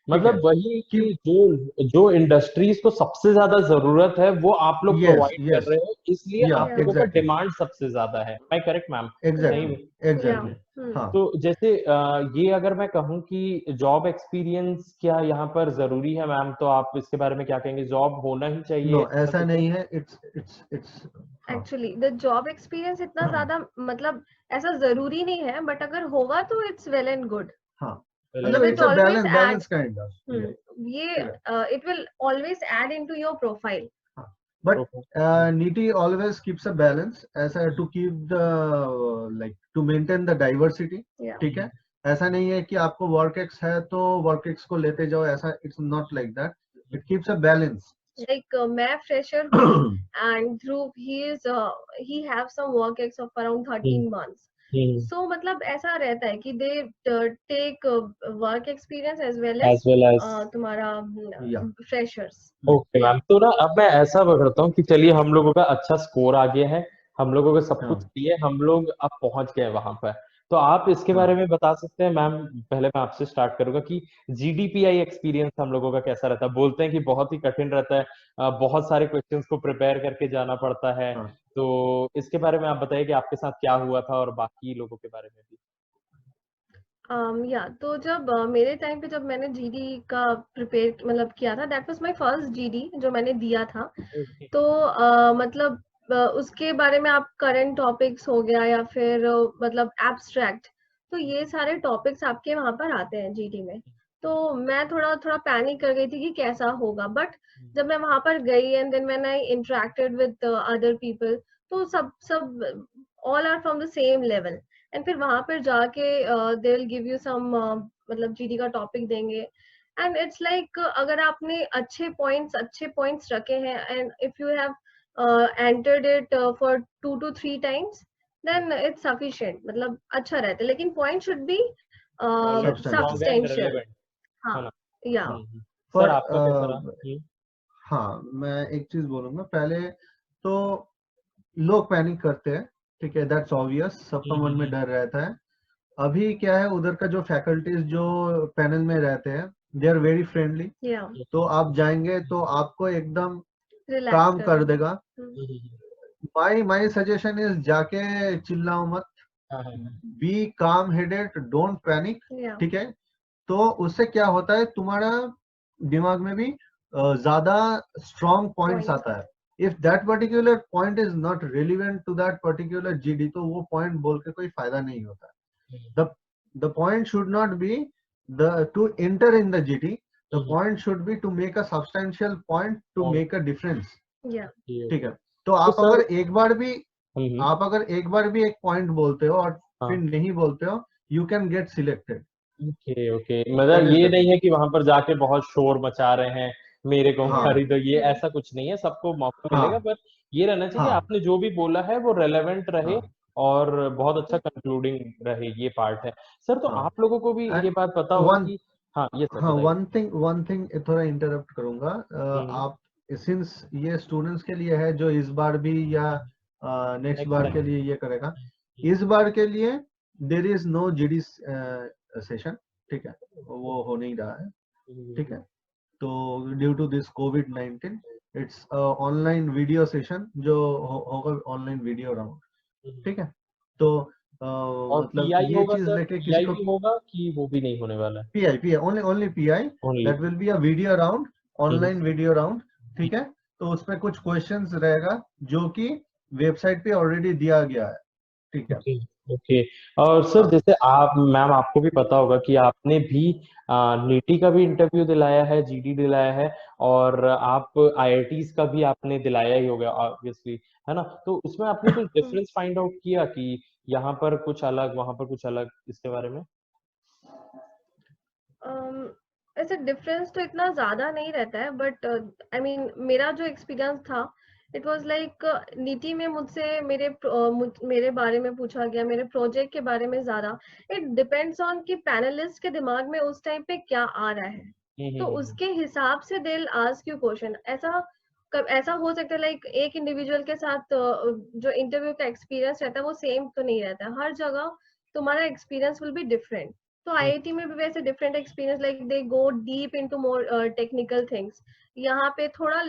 मतलब वही कि जो इंडस्ट्रीज को सबसे ज्यादा जरूरत है वो आप लोग प्रोवाइड कर रहे हो, इसलिए आप लोगों का डिमांड सबसे ज्यादा है। मैं करेक्ट मैम? एग्जैक्टली। हाँ, तो जैसे ये अगर मैं कहूँ कि जॉब एक्सपीरियंस क्या यहाँ पर जरूरी है मैम, तो आप इसके बारे में क्या कहेंगे? जॉब होना ही चाहिए? नो, ऐसा नहीं है। It's actually the job experience इतना ज्यादा मतलब ऐसा जरूरी नहीं है, बट अगर होगा तो इट्स वेल एंड गुड। हाँ, मतलब it's a balance kind of, ये it will always add into your profile. But NEETI always keeps a balance, ऐसा to keep the like to maintain the diversity, ठीक है। ऐसा नहीं है कि आपको WorkX है तो WorkX को लेते जाओ, ऐसा it's not like that. It keeps a balance. Like मैं fresher हूँ and Dhruv he have some WorkX of around 13 months. So मतलब ऐसा रहता है कि they take work experience as well as तुम्हारा freshers. ओके मैम, तो ना अब मैं ऐसा करता हूँ कि चलिए हम लोगों का अच्छा स्कोर आ गया है, हम लोगों को सब कुछ चाहिए, हम लोग अब पहुंच गए वहां पर, तो आप इसके बारे में बता सकते हैं मैम? पहले मैं आपसे स्टार्ट करूंगा कि GDPI एक्सपीरियंस हम लोगों का कैसा रहता है? बोलते हैं कि बहुत ही कठिन रहता है, बहुत सारे क्वेश्चंस को प्रिपेयर करके जाना पड़ता है, तो इसके बारे में आप बताइए कि आपके साथ क्या हुआ था और बाकी लोगों के बारे में भी। तो जब मेरे टाइम पे जब मैंने GD का प्रिपेयर मतलब किया था, that was my first GD जो मैंने दिया था। तो मतलब उसके बारे में आप करंट टॉपिक्स हो गया या फिर मतलब एब्स्ट्रैक्ट, तो ये सारे टॉपिक्स आपके वहां पर आते हैं GD में। तो मैं थोड़ा पैनिक कर गई थी कि कैसा होगा, बट जब मैं वहां पर गई and then when I interacted with other people, तो सब all are from the same level. And फिर वहां पर जाके they will give you some मतलब GD का टॉपिक देंगे, एंड इट्स लाइक अगर आपने अच्छे पॉइंट्स रखे हैं and if you have entered it for 2 to 3 times, then it's sufficient, मतलब अच्छा रहता है, लेकिन point should be substantial. हाँ, या सर आपका कैसा रहा? हाँ, मैं एक चीज बोलूंगा। पहले तो लोग पैनिक करते हैं, ठीक है, दैट्स ऑब्वियस, सबका मन में डर रहता है। अभी क्या है, उधर का जो फैकल्टीज जो पैनल में रहते हैं, दे आर वेरी फ्रेंडली, तो आप जाएंगे तो आपको एकदम काम कर देगा। माई सजेशन इज जाके चिल्लाओ मत, बी काम हेडेड, डोंट पैनिक, ठीक है। तो उससे क्या होता है, तुम्हारा दिमाग में भी ज्यादा स्ट्रॉन्ग पॉइंट्स आता है। If that particular point is not relevant to that particular GD, तो वो पॉइंट बोल के कोई फायदा नहीं होता। The point should not be to enter in the GD, the point should be to make a substantial point to make a difference. ठीक है। तो आप अगर एक बार भी एक पॉइंट बोलते हो और फिर नहीं बोलते हो, you can get selected. Okay, मतलब ये नहीं है कि वहां पर जाके बहुत शोर मचा रहे हैं, मेरे को खरीदो, ये ऐसा कुछ नहीं है, सबको मौका मिलेगा, पर ये रहना चाहिए आपने जो भी बोला है वो रेलेवेंट रहे और बहुत अच्छा कंक्लूडिंग रहे, ये पार्ट है। सर तो आप लोगों को भी ये बात पता होगा कि वन थिंग थोड़ा इंटरप्ट करूंगा। आप सिंस ये स्टूडेंट्स के लिए है जो इस बार भी या नेक्स्ट बार के लिए ये करेगा, इस बार के लिए there is no GD session, ठीक है, वो हो नहीं रहा है, ठीक है। तो due to this COVID-19 it's online video session जो होगा, ऑनलाइन वीडियो राउंड, ठीक है। तो मतलब ये चीज लेके किसी को होगा कि वो भी नहीं होने वाला है? PI only PI, that will be a video round, online video round, ठीक है। तो उसमें कुछ क्वेश्चंस रहेगा जो कि वेबसाइट पे ऑलरेडी दिया गया है, ठीक है। Okay okay. और सर हाँ जैसे आप मैम आपको भी पता होगा कि आपने भी नीटी का भी इंटरव्यू दिलाया है, जीडी दिलाया है, और आप आईआईटीज का भी आपने दिलाया ही होगा ऑब्वियसली, है ना? तो उसमें आपने कुछ डिफरेंस फाइंड आउट किया कि यहाँ पर कुछ अलग वहां पर कुछ अलग, इसके बारे में? ऐसे डिफरेंस तो इतना ज्यादा नहीं रहता है, बट आई मीन मेरा जो एक्सपीरियंस था, इट वाज लाइक नीति में मुझसे मेरे बारे में पूछा गया, मेरे प्रोजेक्ट के बारे में ज्यादा। इट डिपेंड्स ऑन कि पैनलिस्ट के दिमाग में उस टाइम पे क्या आ रहा है, तो हम्म। उसके हिसाब से they will ask you question. ऐसा हो सकता है लाइक एक इंडिविजुअल के साथ जो इंटरव्यू का एक्सपीरियंस रहता है वो सेम तो नहीं रहता है, हर जगह तुम्हारा एक्सपीरियंस विल बी डिफरेंट। तो आईआईटी में भी वैसे different experience, like they go deep into more technical things. यहाँ पे थोड़ा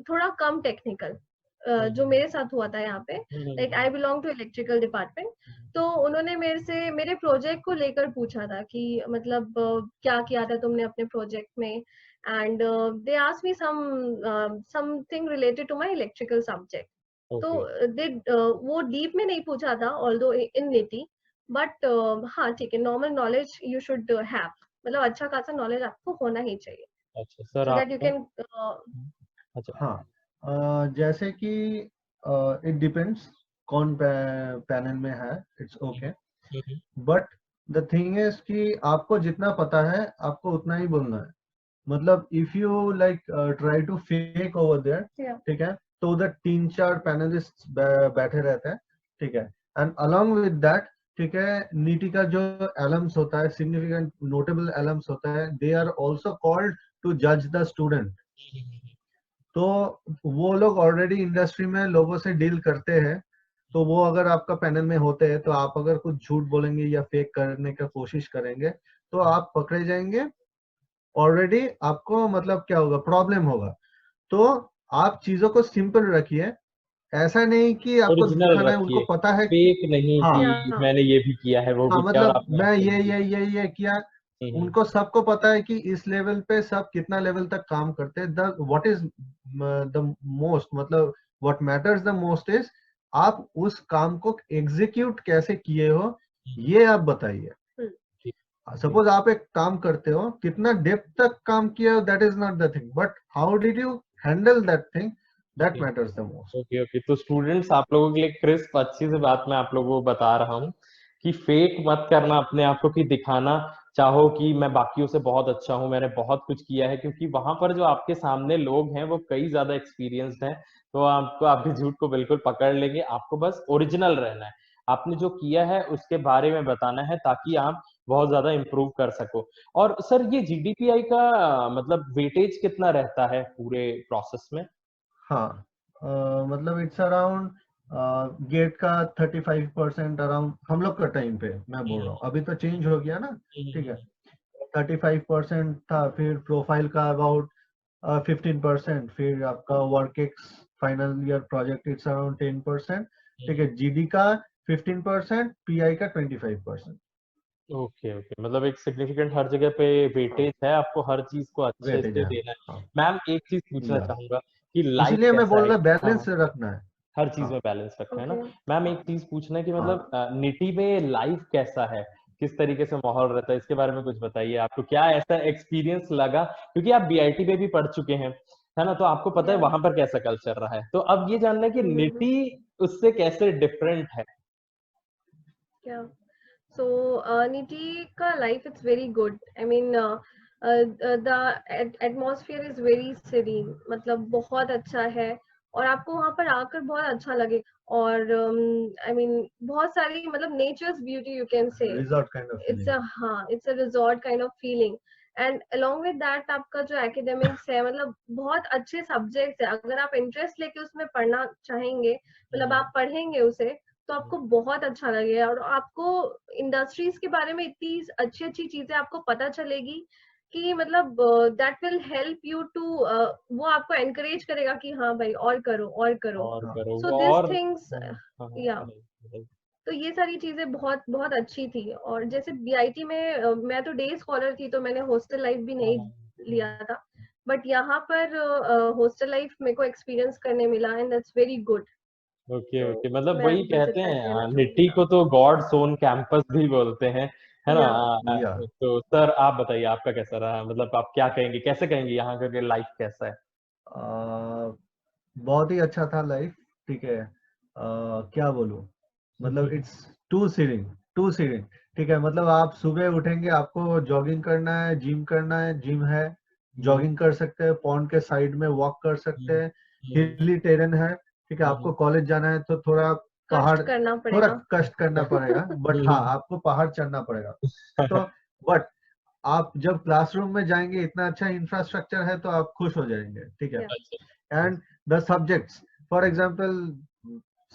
थोड़ा कम टेक्निकल, जो मेरे साथ हुआ था यहाँ पे। Like I belong to electrical department, तो उन्होंने मेरे से मेरे प्रोजेक्ट को लेकर पूछा था कि मतलब क्या किया था तुमने अपने प्रोजेक्ट में, and they asked me something related to my electrical subject. तो ओके दे वो डीप में नहीं पूछा था ऑल्दो इन नीति, बट हाँ ठीक है, normal knowledge you should have, मतलब अच्छा खासा नॉलेज आपको होना ही चाहिए, अच्छा सर सो दैट यू आपने। कैन। अच्छा। हाँ, जैसे कि इट डिपेंड्स कौन पैनल में है, it's okay. But the thing is कि आपको जितना पता है आपको उतना ही बोलना है। मतलब if you like try to fake over there, ठीक है, तो उधर 3-4 पैनलिस्ट बैठे रहते हैं, ठीक है। एंड अलोंग विद दैट, ठीक है, नीति का जो एलम्स होता है, सिग्निफिकेंट नोटेबल एलम्स होता है, they are also called to जज द स्टूडेंट। तो वो लोग ऑलरेडी इंडस्ट्री में लोगों से डील करते हैं, तो वो अगर आपका पैनल में होते हैं तो आप अगर कुछ झूठ बोलेंगे या फेक करने का कोशिश करेंगे तो आप पकड़े जाएंगे। ऑलरेडी आपको मतलब क्या होगा, प्रॉब्लम होगा। तो आप चीजों को सिंपल रखिए, ऐसा नहीं कि आपको ओरिजिनल दिखाना है, उनको रखिए, पता है। फेक नहीं हाँ कि मैंने ये भी किया है वो हाँ, भी किया और मतलब आपने मैं ऐसे भी। ये किया। हम्म, उनको सबको पता है कि इस लेवल पे सब कितना लेवल तक काम करते हैं। The what is the most, मतलब what matters the most is आप उस काम को एग्जीक्यूट कैसे किए हो, ये आप बताइए। ठीक ठीक। सपोज आप एक काम करते हो, कितना डेप्थ तक काम किया हो, that is not the thing, but how did you handle that thing, that matters the most. Okay okay. तो स्टूडेंट्स आप लोगों के लिए क्रिस्प अच्छी सी बात मैं आप लोगों को बता रहा हूँ कि फेक मत करना अपने आप को, कि दिखाना चाहो कि मैं बाकियों से बहुत अच्छा हूँ, मैंने बहुत कुछ किया है, क्योंकि वहां पर जो आपके सामने लोग हैं वो कई ज्यादा एक्सपीरियंस्ड हैं, तो आपको आपके झूठ को बिल्कुल पकड़ लेंगे। आपको बस ओरिजिनल रहना है, आपने जो किया है उसके बारे में बताना है, ताकि आप बहुत ज्यादा इम्प्रूव कर सको। और सर ये जीडीपीआई का मतलब वेटेज कितना रहता है पूरे प्रोसेस में? हाँ, मतलब इट्स अराउंड गेट का 35% अराउंड हम लोग का टाइम पे, मैं बोल रहा हूँ, अभी तो चेंज हो गया ना, ठीक है। 35% था, फिर प्रोफाइल का अबाउट 15%, फिर आपका work ex final year project it's around 10%, ठीक है। जीडी का 15%, पीआई का 25%। Okay okay. मतलब एक सिग्निफिकेंट हर जगह पे हाँ, वेटेज है, आपको हर चीज को अच्छे वेटेज से है। देना है। हाँ, मैम एक चीज पूछना या चाहूंगा कि लाइफ इसीलिए मैं कैसा बोल है? रहा हाँ बैलेंस हाँ, रखना है। हर चीज हाँ में बैलेंस रखना है ना। ओके। मैम हाँ एक चीज पूछना है कि हाँ। मतलब निटी में लाइफ कैसा है, किस तरीके से माहौल रहता है, इसके बारे में कुछ बताइए। आपको क्या ऐसा एक्सपीरियंस लगा, क्योंकि आप बीआईटी में भी पढ़ चुके हैं, है ना? तो आपको पता है या वहां पर कैसा कल्चर रहा है। तो अब ये जानना है कि निटी उससे कैसे डिफरेंट है। क्या, so Niti ka life, it's very good. I mean the atmosphere is very serene, मतलब बहुत अच्छा है, और आपको वहाँ पर आकर बहुत अच्छा लगे। और I mean बहुत सारी मतलब nature's beauty you can say, resort kind of it's feeling. a, हाँ it's a resort kind of feeling. And along with that आपका जो एकेडमिक्स है, मतलब बहुत अच्छे सब्जेक्ट्स है, अगर आप इंटरेस्ट लेके उसमें पढ़ना चाहेंगे, मतलब आप पढ़ेंगे उसे, तो आपको बहुत अच्छा लगेगा, और आपको इंडस्ट्रीज के बारे में इतनी अच्छी अच्छी चीजें आपको पता चलेगी कि मतलब that will help you to, वो आपको एनकरेज करेगा कि हाँ भाई और करो और करो। और हाँ करो सो वो दिस और। थिंग्स, हाँ हाँ हाँ, या बताइए, बताइए। तो ये सारी चीजें बहुत बहुत अच्छी थी। और जैसे बीआईटी में मैं तो डे स्कॉलर थी, तो मैंने हॉस्टल लाइफ भी हाँ नहीं हाँ लिया था, बट यहाँ पर हॉस्टल लाइफ मेरे को एक्सपीरियंस करने मिला, and that's very good. Okay तो ओके, मतलब मैं वही विजिट कहते करके हैं, आना निटी चाहूंगी। को तो गॉड्स ओन कैंपस भी बोलते हैं, है ना? या या तो सर आप बताइए आपका कैसा रहा, मतलब आप क्या कहेंगे, कैसे कहेंगे यहाँ का लाइफ कैसा है? बहुत ही अच्छा था लाइफ। ठीक है, क्या बोलूं, मतलब इट्स टू सीरिंग। ठीक है, मतलब आप सुबह उठेंगे, आपको जॉगिंग करना है, जिम है, जॉगिंग कर सकते हैं, पॉन्ड के साइड में वॉक कर सकते हैं, हिली टेरेन है। ठीक है, आपको कॉलेज जाना है तो थोड़ा पहाड़, कष्ट करना थोड़ा पड़ेगा। कष्ट करना पड़ेगा, बट हाँ आपको पहाड़ चढ़ना पड़ेगा। तो बट आप जब क्लासरूम में जाएंगे, इतना अच्छा इंफ्रास्ट्रक्चर है तो आप खुश हो जाएंगे। ठीक है, या and the subjects, for example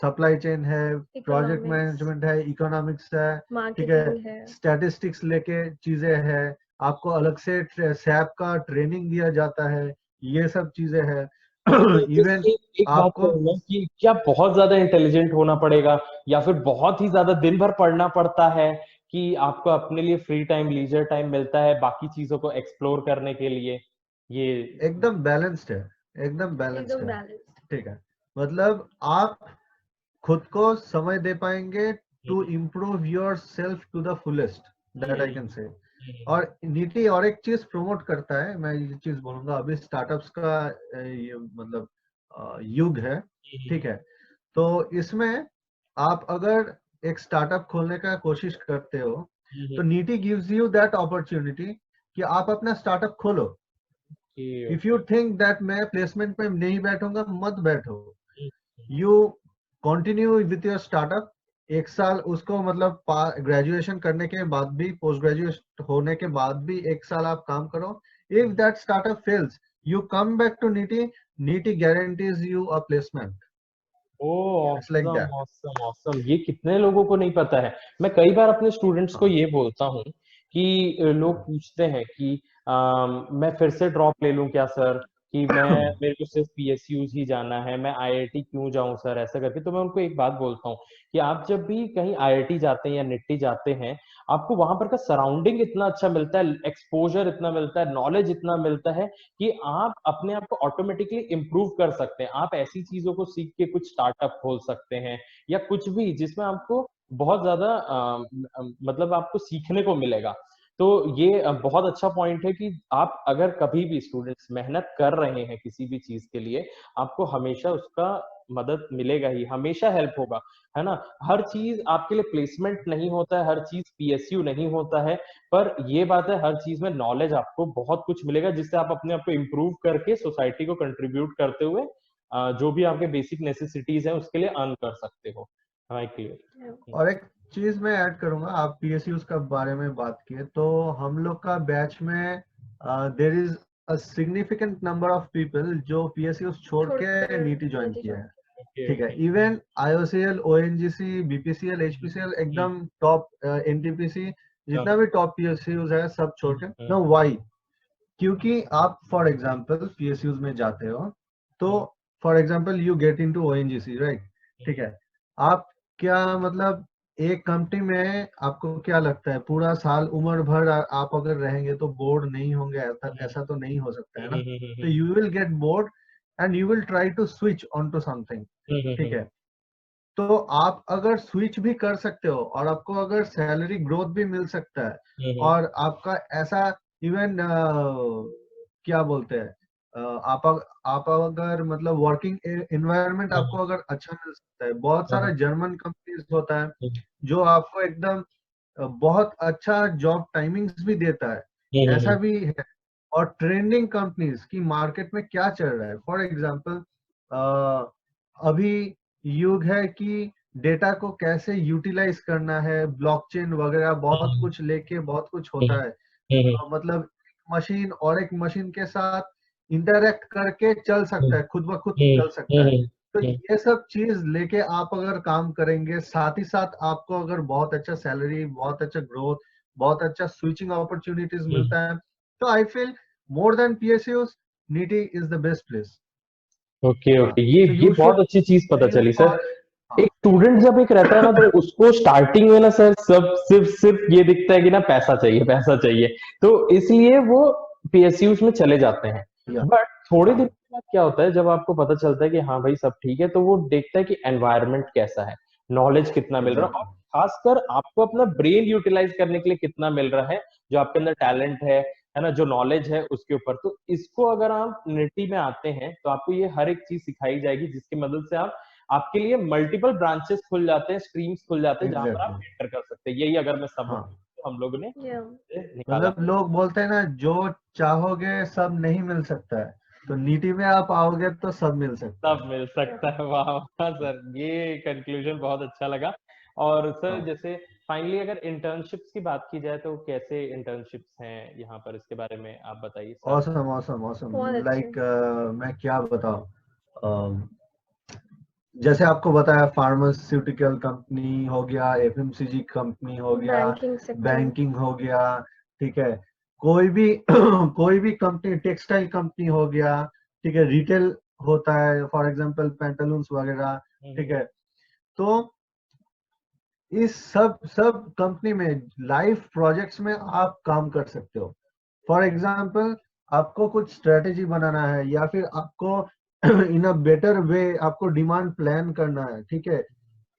supply chain है, प्रोजेक्ट इकोनॉमिक्स, मैनेजमेंट है, इकोनॉमिक्स है। ठीक है, मार्केटिंग है। स्टैटिस्टिक्स लेके चीजें है, आपको अलग से सैप का ट्रेनिंग दिया जाता है, ये सब चीजें है। इवन एक बात आपको कहूंगा कि क्या बहुत ज्यादा इंटेलिजेंट होना पड़ेगा, या फिर बहुत ही ज्यादा दिन भर पढ़ना पड़ता है कि आपको अपने लिए फ्री टाइम, लीजर टाइम मिलता है बाकी चीजों को एक्सप्लोर करने के लिए? ये एकदम बैलेंस्ड है, एकदम बैलेंस्ड एकदम है। बैलेंस्ड। ठीक है, मतलब आप खुद को समय दे पाएंगे to improve yourself to the fullest, that I can say. और नीति और एक चीज प्रमोट करता है, मैं ये चीज बोलूंगा, अभी स्टार्टअप्स का ये मतलब युग है। ठीक है, तो इसमें आप अगर एक स्टार्टअप खोलने का कोशिश करते हो तो नीति गिव्स यू दैट अपॉर्चुनिटी कि आप अपना स्टार्टअप खोलो। इफ यू थिंक दैट मैं प्लेसमेंट में नहीं बैठूंगा, मत बैठो। You continue with your startup, एक साल उसको मतलब ग्रेजुएशन करने के बाद भी, पोस्ट ग्रेजुएट होने के बाद भी एक साल आप काम करो। If that startup fails, you come back to NITIE, NITIE guarantees you a placement. Oh, it's like awesome that. Awesome awesome, ये कितने लोगों को नहीं पता है। मैं कई बार अपने स्टूडेंट्स को हाँ ये बोलता हूँ कि लोग पूछते हैं कि मैं फिर से ड्रॉप ले लूं क्या सर, कि मैं, मेरे को सिर्फ पीएसयूज ही जाना है, मैं आईआईटी क्यों जाऊं सर, ऐसा करके। तो मैं उनको एक बात बोलता हूँ कि आप जब भी कहीं आईआईटी जाते हैं या निट्टी जाते हैं, आपको वहां पर का सराउंडिंग इतना अच्छा मिलता है, एक्सपोजर इतना मिलता है, नॉलेज इतना मिलता है कि आप अपने आप को ऑटोमेटिकली इम्प्रूव कर सकते हैं। आप ऐसी चीजों को सीख के कुछ स्टार्टअप खोल सकते हैं, या कुछ भी जिसमें आपको बहुत ज्यादा मतलब आपको सीखने को मिलेगा। तो ये बहुत अच्छा पॉइंट है कि आप अगर कभी भी स्टूडेंट्स मेहनत कर रहे हैं किसी भी चीज के लिए, आपको हमेशा उसका मदद मिलेगा ही, हमेशा हेल्प होगा, है ना? हर चीज आपके लिए प्लेसमेंट नहीं होता है, हर चीज पीएसयू नहीं होता है, पर ये बात है हर चीज में नॉलेज आपको बहुत कुछ मिलेगा, जिससे आप अपने आप को इम्प्रूव करके सोसाइटी को कंट्रीब्यूट करते हुए जो भी आपके बेसिक नेसेसिटीज हैं उसके लिए अर्न कर सकते हो। हाँ, क्लियर। और एक चीज मैं ऐड करूंगा, आप पीएसयूज का बारे में बात किए, तो हम लोग का बैच में there is a significant number of people जो पीएसयूज छोड़ के छोड़कर नीति ज्वाइन नीति किए ज्वाइन हैं। ओके ठीक है, okay. Even IOCL, ONGC, BPCL, HPCL, एकदम टॉप, एनटीपीसी, जितना भी टॉप पीएसयूज है सब छोड़ के। नो वाई, क्योंकि आप फॉर एग्जांपल पीएसयूज में जाते हो तो for example you get into ONGC, right? ठीक है, आप क्या मतलब एक कंपनी में आपको क्या लगता है पूरा साल उम्र भर आप अगर रहेंगे तो बोर्ड नहीं होंगे? ऐसा तो नहीं हो सकता है ना। तो you will get bored and you will try to switch on to something. ठीक है, तो आप अगर स्विच भी कर सकते हो और आपको अगर सैलरी ग्रोथ भी मिल सकता है, और आपका ऐसा इवन क्या बोलते हैं, आप अगर मतलब वर्किंग एनवायरनमेंट आपको अगर अच्छा मिल सकता है, बहुत सारा जर्मन कंपनीज होता है जो आपको एकदम बहुत अच्छा जॉब टाइमिंग्स भी देता है, ऐसा भी है। और ट्रेंडिंग कंपनीज की मार्केट में क्या चल रहा है, फॉर एग्जांपल अभी युग है कि डेटा को कैसे यूटिलाइज करना है, ब्लॉकचेन वगैरह बहुत कुछ लेके बहुत कुछ होता है। मतलब मशीन और एक मशीन के साथ इंटरेक्ट करके चल सकता है, खुद ब खुद चल सकता है। तो ये सब चीज लेके आप अगर काम करेंगे, साथ ही साथ आपको अगर बहुत अच्छा सैलरी, बहुत अच्छा ग्रोथ, बहुत अच्छा स्विचिंग अपॉर्चुनिटीज मिलता है, तो I feel more than PSUs, neat is the best place. Okay हाँ, ओके, ये तो ये यू बहुत शुड अच्छी चीज पता यू चली सर। और हाँ एक स्टूडेंट जब एक रहता है ना, तो उसको स्टार्टिंग में ना सर सब सिर्फ सिर्फ ये दिखता है कि ना पैसा चाहिए पैसा चाहिए, तो इसलिए वो पीएसयूज में चले जाते हैं। या बट थोड़े हाँ दिन बाद क्या होता है, जब आपको पता चलता है कि हाँ भाई सब ठीक है, तो वो देखता है कि एनवायरनमेंट कैसा है, नॉलेज कितना मिल रहा है, और एग्जैक्टली। खासकर आपको अपना ब्रेन यूटिलाइज करने के लिए कितना मिल रहा है, जो आपके अंदर टैलेंट है ना, जो नॉलेज है उसके ऊपर। तो इसको अगर आप निटी में आते हैं तो आपको ये हर एक चीज सिखाई जाएगी, जिसकी मदद से आप आपके लिए मल्टीपल ब्रांचेस खुल जाते हैं, स्ट्रीम्स खुल जाते हैं, जहां पर आप एग्जैक्टली। एंटर कर सकते हैं। यही अगर मैं सब हाँ, तो हम लोगों ने या निकाला। मतलब लोग बोलते हैं ना, जो चाहोगे सब नहीं मिल सकता है, तो नीति में आप आओगे तो सब मिल सकता सब है। मिल सकता है। वाह वाह सर, ये कंक्लूजन बहुत अच्छा लगा। और सर हाँ, जैसे फाइनली अगर इंटर्नशिप्स की बात की जाए तो कैसे इंटर्नशिप्स हैं यहाँ पर, इसके बारे में आप बताइए सर। Awesome awesome awesome. बहुत अच्छे। लाइक मैं क्या बताऊं, जैसे आपको बताया, फार्मास्यूटिकल कंपनी हो गया, एफएमसीजी कंपनी हो गया, बैंकिंग सेक्टर। बैंकिंग हो गया, ठीक है, कोई भी कोई भी कंपनी, टेक्सटाइल कंपनी हो गया, ठीक है, रिटेल होता है, फॉर एग्जांपल पैंटालून्स वगैरह, ठीक है। तो इस सब सब कंपनी में लाइव प्रोजेक्ट्स में आप काम कर सकते हो। फॉर एग्जाम्पल, आपको कुछ स्ट्रेटेजी बनाना है, या फिर आपको इन अ बेटर वे आपको डिमांड प्लान करना है, ठीक है।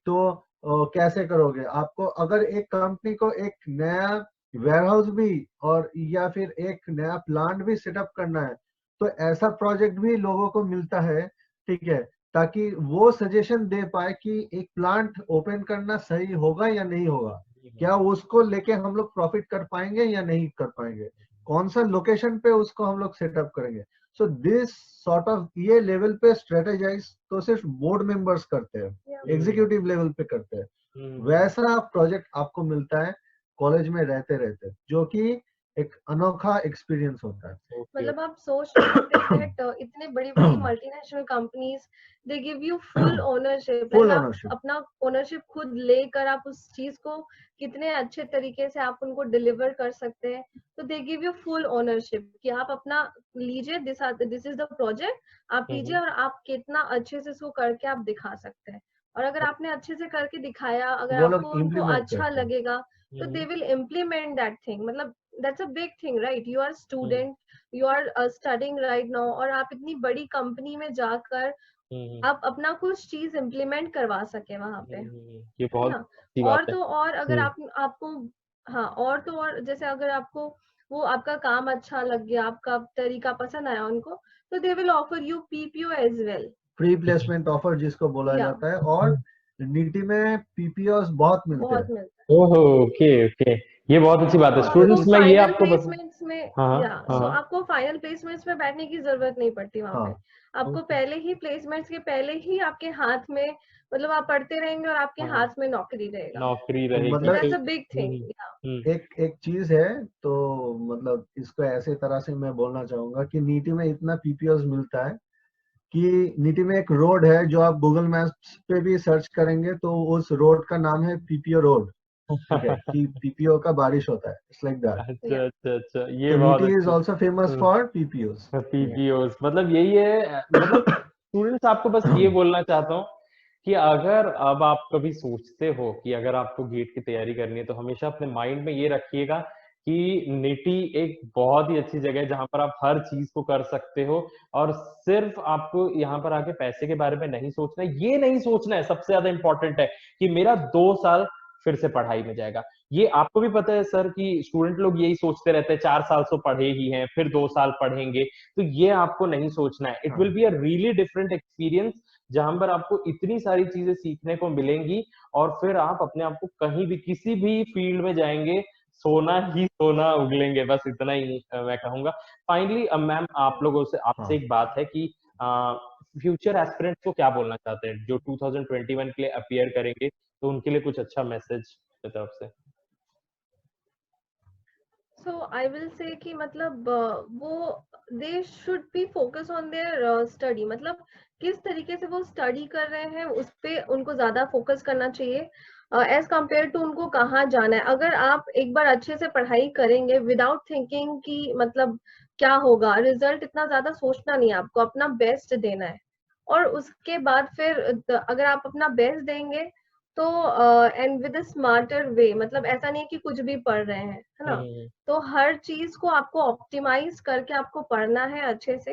तो कैसे करोगे? आपको अगर एक कंपनी को एक नया वेयरहाउस भी, और या फिर एक नया प्लांट भी सेटअप करना है, तो ऐसा प्रोजेक्ट भी लोगों को मिलता है, ठीक है, ताकि वो सजेशन दे पाए कि एक प्लांट ओपन करना सही होगा या नहीं होगा, क्या उसको लेके हम लोग प्रॉफिट कर पाएंगे या नहीं कर पाएंगे, कौन सा लोकेशन पे उसको हम लोग सेटअप करेंगे। सो दिस सॉर्ट ऑफ, ये लेवल पे स्ट्रेटेजाइज तो सिर्फ बोर्ड मेंबर्स करते हैं, एग्जीक्यूटिव लेवल पे करते हैं। वैसा प्रोजेक्ट आपको मिलता है कॉलेज में रहते रहते, जो कि एक अनोखा एक्सपीरियंस होता है। ओके। मतलब आप सोच नहीं सकते दैट इतने बड़ी बड़ी multinational companies they give you full ownership, like full आप ओनरशिप। अपना ओनरशिप खुद लेकर आप उस चीज को कितने अच्छे तरीके से आप उनको डिलीवर कर सकते हैं। तो they give you full ownership कि आप अपना लीजिए, दिस इज द प्रोजेक्ट, आप लीजिए और आप कितना अच्छे से इसको करके आप दिखा सकते हैं। और अगर आपने अच्छे से करके दिखाया, अगर वो लोग आपको उनको इम्प्लीमेंट अच्छा करते हैं। लगेगा, तो they will implement that thing. मतलब that's a big thing, right? You are student, you are studying right now, और आप इतनी बड़ी कंपनी में जाकर आप अपना कुछ चीज इम्प्लीमेंट करवा सके वहां पे, ये है बहुत ना? अच्छी और बात है। तो और अगर आप आपको, हाँ, और तो और जैसे अगर आपको वो आपका काम अच्छा लग गया, आपका तरीका पसंद आया उनको, तो they will offer you PPO as well. Free placement offer जिसको बोला या जाता है, और नीति में पीपीओस बहुत मिलते हैं। बहुत मिलता ओहो, ओके ओके, ये बहुत अच्छी बात है है। तो आपको स्टूडेंट्स में, ये फाइनल आपको बस। प्लेसमेंट्स में, हाँ या हाँ सो हाँ। आपको फाइनल प्लेसमेंट्स में बैठने की जरूरत नहीं पड़ती वहां पे। हाँ, आपको पहले ही प्लेसमेंट्स के पहले ही आपके हाथ में, मतलब आप पढ़ते रहेंगे और आपके हाँ, हाथ में नौकरी रहेगा। नौकरी तो रहेगी सो मतलब तो। That's a big thing. या एक एक चीज है, तो मतलब इसको ऐसे तरह से मैं बोलना चाहूंगा कि नीति में इतना पीपीओस मिलता है कि नीति में एक रोड है, जो आप गूगल मैप्स पे भी सर्च करेंगे तो उस रोड का नाम है पीपीओ रोड, ठीक है, कि पीपीओ का बारिश होता है, इट्स लाइक दैट। अच्छा या अच्छा अच्छा, ये तो बहुत नीति इज अच्छी। Also famous for PPOs. PPOs मतलब यही है, मतलब स्टूडेंट्स आपको बस ये बोलना चाहता हूँ कि अगर अब आप कभी सोचते हो कि अगर आपको गेट की तैयारी करनी है, तो हमेशा अपने माइंड में ये रखिएगा कि निटी एक बहुत ही अच्छी जगह है, जहां पर आप हर चीज को कर सकते हो। और सिर्फ आपको यहाँ पर आके पैसे के बारे में नहीं सोचना है, ये नहीं सोचना है, सबसे ज्यादा इंपॉर्टेंट है कि मेरा 2 साल फिर से पढ़ाई में जाएगा। ये आपको भी पता है सर कि स्टूडेंट लोग यही सोचते रहते हैं, 4 साल तो पढ़े ही हैं, फिर 2 साल पढ़ेंगे। तो ये आपको नहीं सोचना है। इट विल हाँ, be a really different experience, जहां पर आपको इतनी सारी चीजें सीखने को मिलेंगी, और फिर आप अपने आप को कहीं भी किसी भी फील्ड में जाएंगे, सोना ही सोना उगलेंगे। बस इतना ही मैं कहूंगा। फाइनली मैम, आप लोगों से आपसे हाँ। एक बात है कि फ्यूचर एस्पिरेंट्स को क्या बोलना चाहते हैं, जो 2021 के लिए अपियर करेंगे, तो उनके लिए कुछ अच्छा मैसेज की तरफ से। सो आई विल से कि मतलब वो they should be focus on their study. मतलब किस तरीके से वो स्टडी कर रहे हैं उस पे उनको ज्यादा फोकस करना चाहिए एज कंपेयर टू उनको कहाँ जाना है। अगर आप एक बार अच्छे से पढ़ाई करेंगे विदाउट थिंकिंग कि मतलब क्या होगा रिजल्ट, इतना ज्यादा सोचना नहीं है, आपको अपना बेस्ट देना है। और उसके बाद फिर अगर आप अपना बेस्ट देंगे तो एंड विद अ स्मार्टर वे, मतलब ऐसा नहीं है कि कुछ भी पढ़ रहे हैं, है ना। तो हर चीज को आपको ऑप्टिमाइज करके आपको पढ़ना है अच्छे से,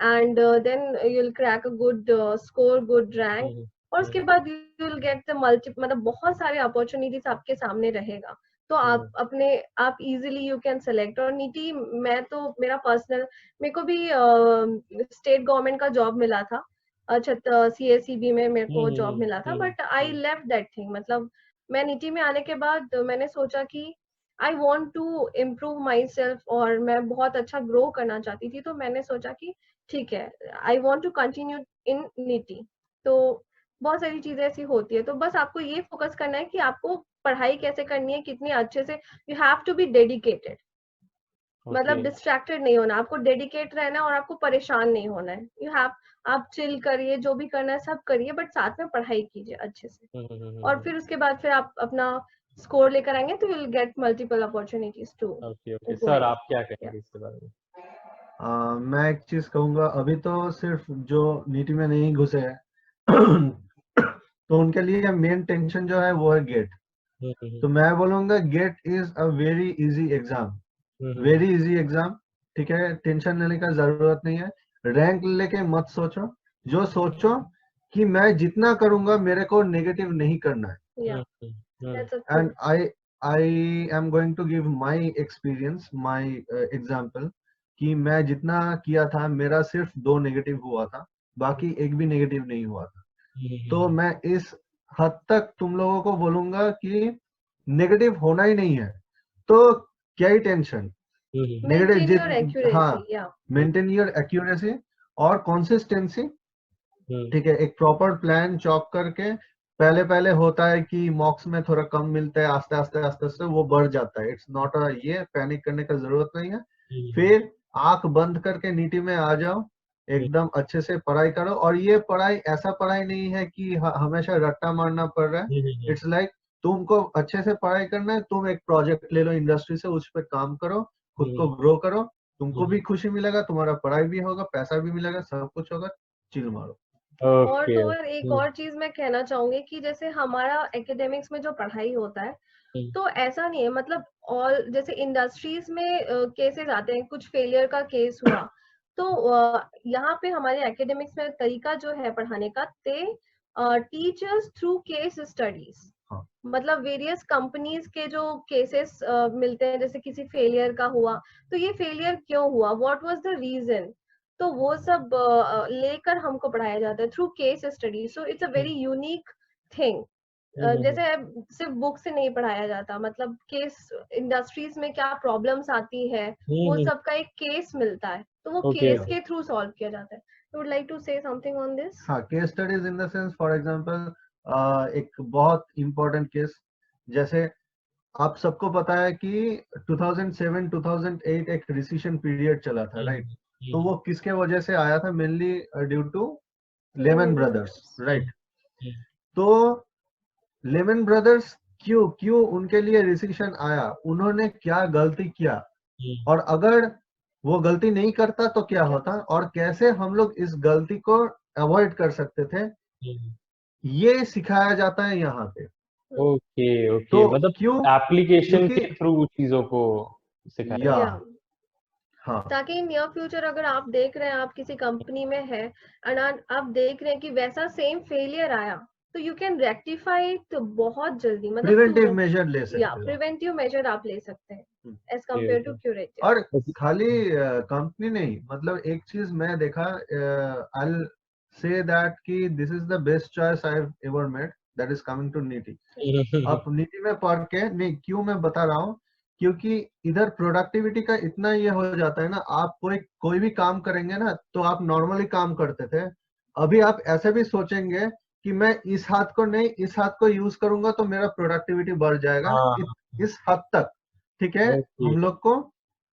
and then you will crack a good score, good rank, और उसके बाद you will get the multi, मतलब बहुत सारे अपॉर्चुनिटीज आपके सामने रहेगा। तो आप इजीली यू कैन सेलेक्ट। और नीति, मैं तो मेरा पर्सनल, मेरे को भी स्टेट गवर्नमेंट का जॉब मिला था, CACB में मेरे को जॉब मिला था, but I left that thing. मतलब मैं नीति में आने के बाद मैंने सोचा कि I want to improve myself, और मैं बहुत अच्छा ग्रो करना चाहती थी। तो मैंने सोचा कि ठीक है, I want to continue in NITIE. तो बहुत सारी चीजें ऐसी होती है, तो बस आपको ये फोकस करना है कि आपको पढ़ाई कैसे करनी है, कितनी अच्छे से। You have to be dedicated, मतलब डिस्ट्रैक्टेड नहीं होना, आपको डेडिकेट रहना है और आपको परेशान नहीं होना है। यू हैव, आप चिल करिए, जो भी करना है सब करिए, बट साथ में पढ़ाई कीजिए अच्छे से। और फिर उसके बाद फिर आप अपना स्कोर लेकर आएंगे तो will get multiple opportunities too. Okay sir, आप क्या कहेंगे इसके बारे में? मैं एक चीज कहूंगा, अभी तो सिर्फ जो नीति में नहीं घुसे हैं तो उनके लिए मेन टेंशन जो है वो है गेट। तो मैं बोलूंगा GATE is a very easy exam, very easy exam. ठीक है, टेंशन लेने का जरूरत नहीं है, रैंक लेके मत सोचो। जो सोचो कि मैं जितना करूंगा मेरे को नेगेटिव नहीं करना है। And I am going to give my experience, my example, कि मैं जितना किया था मेरा सिर्फ 2 नेगेटिव हुआ था, बाकी एक भी नेगेटिव नहीं हुआ था। तो मैं इस हद तक तुम लोगों को बोलूंगा कि नेगेटिव होना ही नहीं है, तो क्या ही टेंशन। नेगेटिव, हाँ, मेंटेन योर एक्यूरेसी और कंसिस्टेंसी। ठीक है, एक प्रॉपर प्लान चॉक करके, पहले पहले होता है कि मॉक्स में थोड़ा कम मिलता है, आस्ते आस्ते आस्ते आस्ते वो बढ़ जाता है। इट्स नॉट अ, ये पैनिक करने का जरूरत नहीं है। फिर आंख बंद करके नीति में आ जाओ, एकदम अच्छे से पढ़ाई करो। और ये पढ़ाई ऐसा पढ़ाई नहीं है कि हमेशा रट्टा मारना पड़ रहा है। इट्स लाइक तुमको अच्छे से पढ़ाई करना है, तुम एक प्रोजेक्ट ले लो इंडस्ट्री से, उस पर काम करो, खुद को ग्रो करो, तुमको भी खुशी मिलेगा, तुम्हारा पढ़ाई भी होगा, पैसा भी मिलेगा, सब कुछ होगा, चिल मारो। और तो और एक और चीज मैं कहना चाहूंगी कि जैसे हमारा एकेडमिक्स में जो पढ़ाई होता है, तो ऐसा नहीं है, मतलब ऑल जैसे इंडस्ट्रीज में केसेस आते हैं, कुछ फेलियर का केस हुआ, तो यहाँ पे हमारे एकेडमिक्स में तरीका जो है पढ़ाने का, ते टीचर्स थ्रू केस स्टडीज। मतलब वेरियस कंपनीज के जो केसेस मिलते हैं, जैसे किसी फेलियर का हुआ, तो ये फेलियर क्यों हुआ, व्हाट वाज द रीजन, तो वो सब लेकर हमको पढ़ाया जाता है through case study. So it's a very unique thing. जैसे सिर्फ बुक से नहीं पढ़ाया जाता, मतलब केस, इंडस्ट्रीज में क्या प्रॉब्लम्स आती है, वो सब का एक केस मिलता है, तो वो केस के थ्रू सॉल्व किया जाता है। Would like to say something on this? हाँ, case studies in the sense, for example एक बहुत इंपॉर्टेंट केस, जैसे आप सबको पता है कि 2007-2008 एक रिसेशन पीरियड चला था, राइट? तो वो किसके वजह से आया था? Mainly due to Lehman Brothers, right? तो लेमन ब्रदर्स क्यों क्यों उनके लिए रिसेशन आया, उन्होंने क्या गलती किया, और अगर वो गलती नहीं करता तो क्या होता, और कैसे हम लोग इस गलती को अवॉइड कर सकते थे, ये सिखाया जाता है यहाँ पे। ओके तो मतलब क्यों? एप्लीकेशन के थ्रू चीजों को सिखाया। हाँ, ताकि इन नियर फ्यूचर अगर आप देख रहे हैं, आप किसी कंपनी में है एंड आप देख रहे हैं कि वैसा सेम फेलियर आया, तो यू कैन रेक्टिफाई इट बहुत जल्दी, मतलब प्रिवेंटिव मेजर ले सकते या हो, प्रिवेंटिव मेजर आप ले सकते हैं एज कम्पेयर टू क्यूरेटिव। और खाली कंपनी नहीं, मतलब एक चीज मैं देखा, आई से दैट कि this is the best choice I have ever made, that is coming to NITIE. आप नीति में पढ़ के, नहीं क्यों मैं बता रहा हूँ, क्योंकि इधर प्रोडक्टिविटी का इतना ये हो जाता है ना, आप कोई भी काम करेंगे ना, तो आप नॉर्मली काम करते थे, अभी आप ऐसे भी सोचेंगे कि मैं इस हाथ को नहीं इस हाथ को यूज करूंगा तो मेरा प्रोडक्टिविटी बढ़ जाएगा। इस हद तक, ठीक है, हम लोग को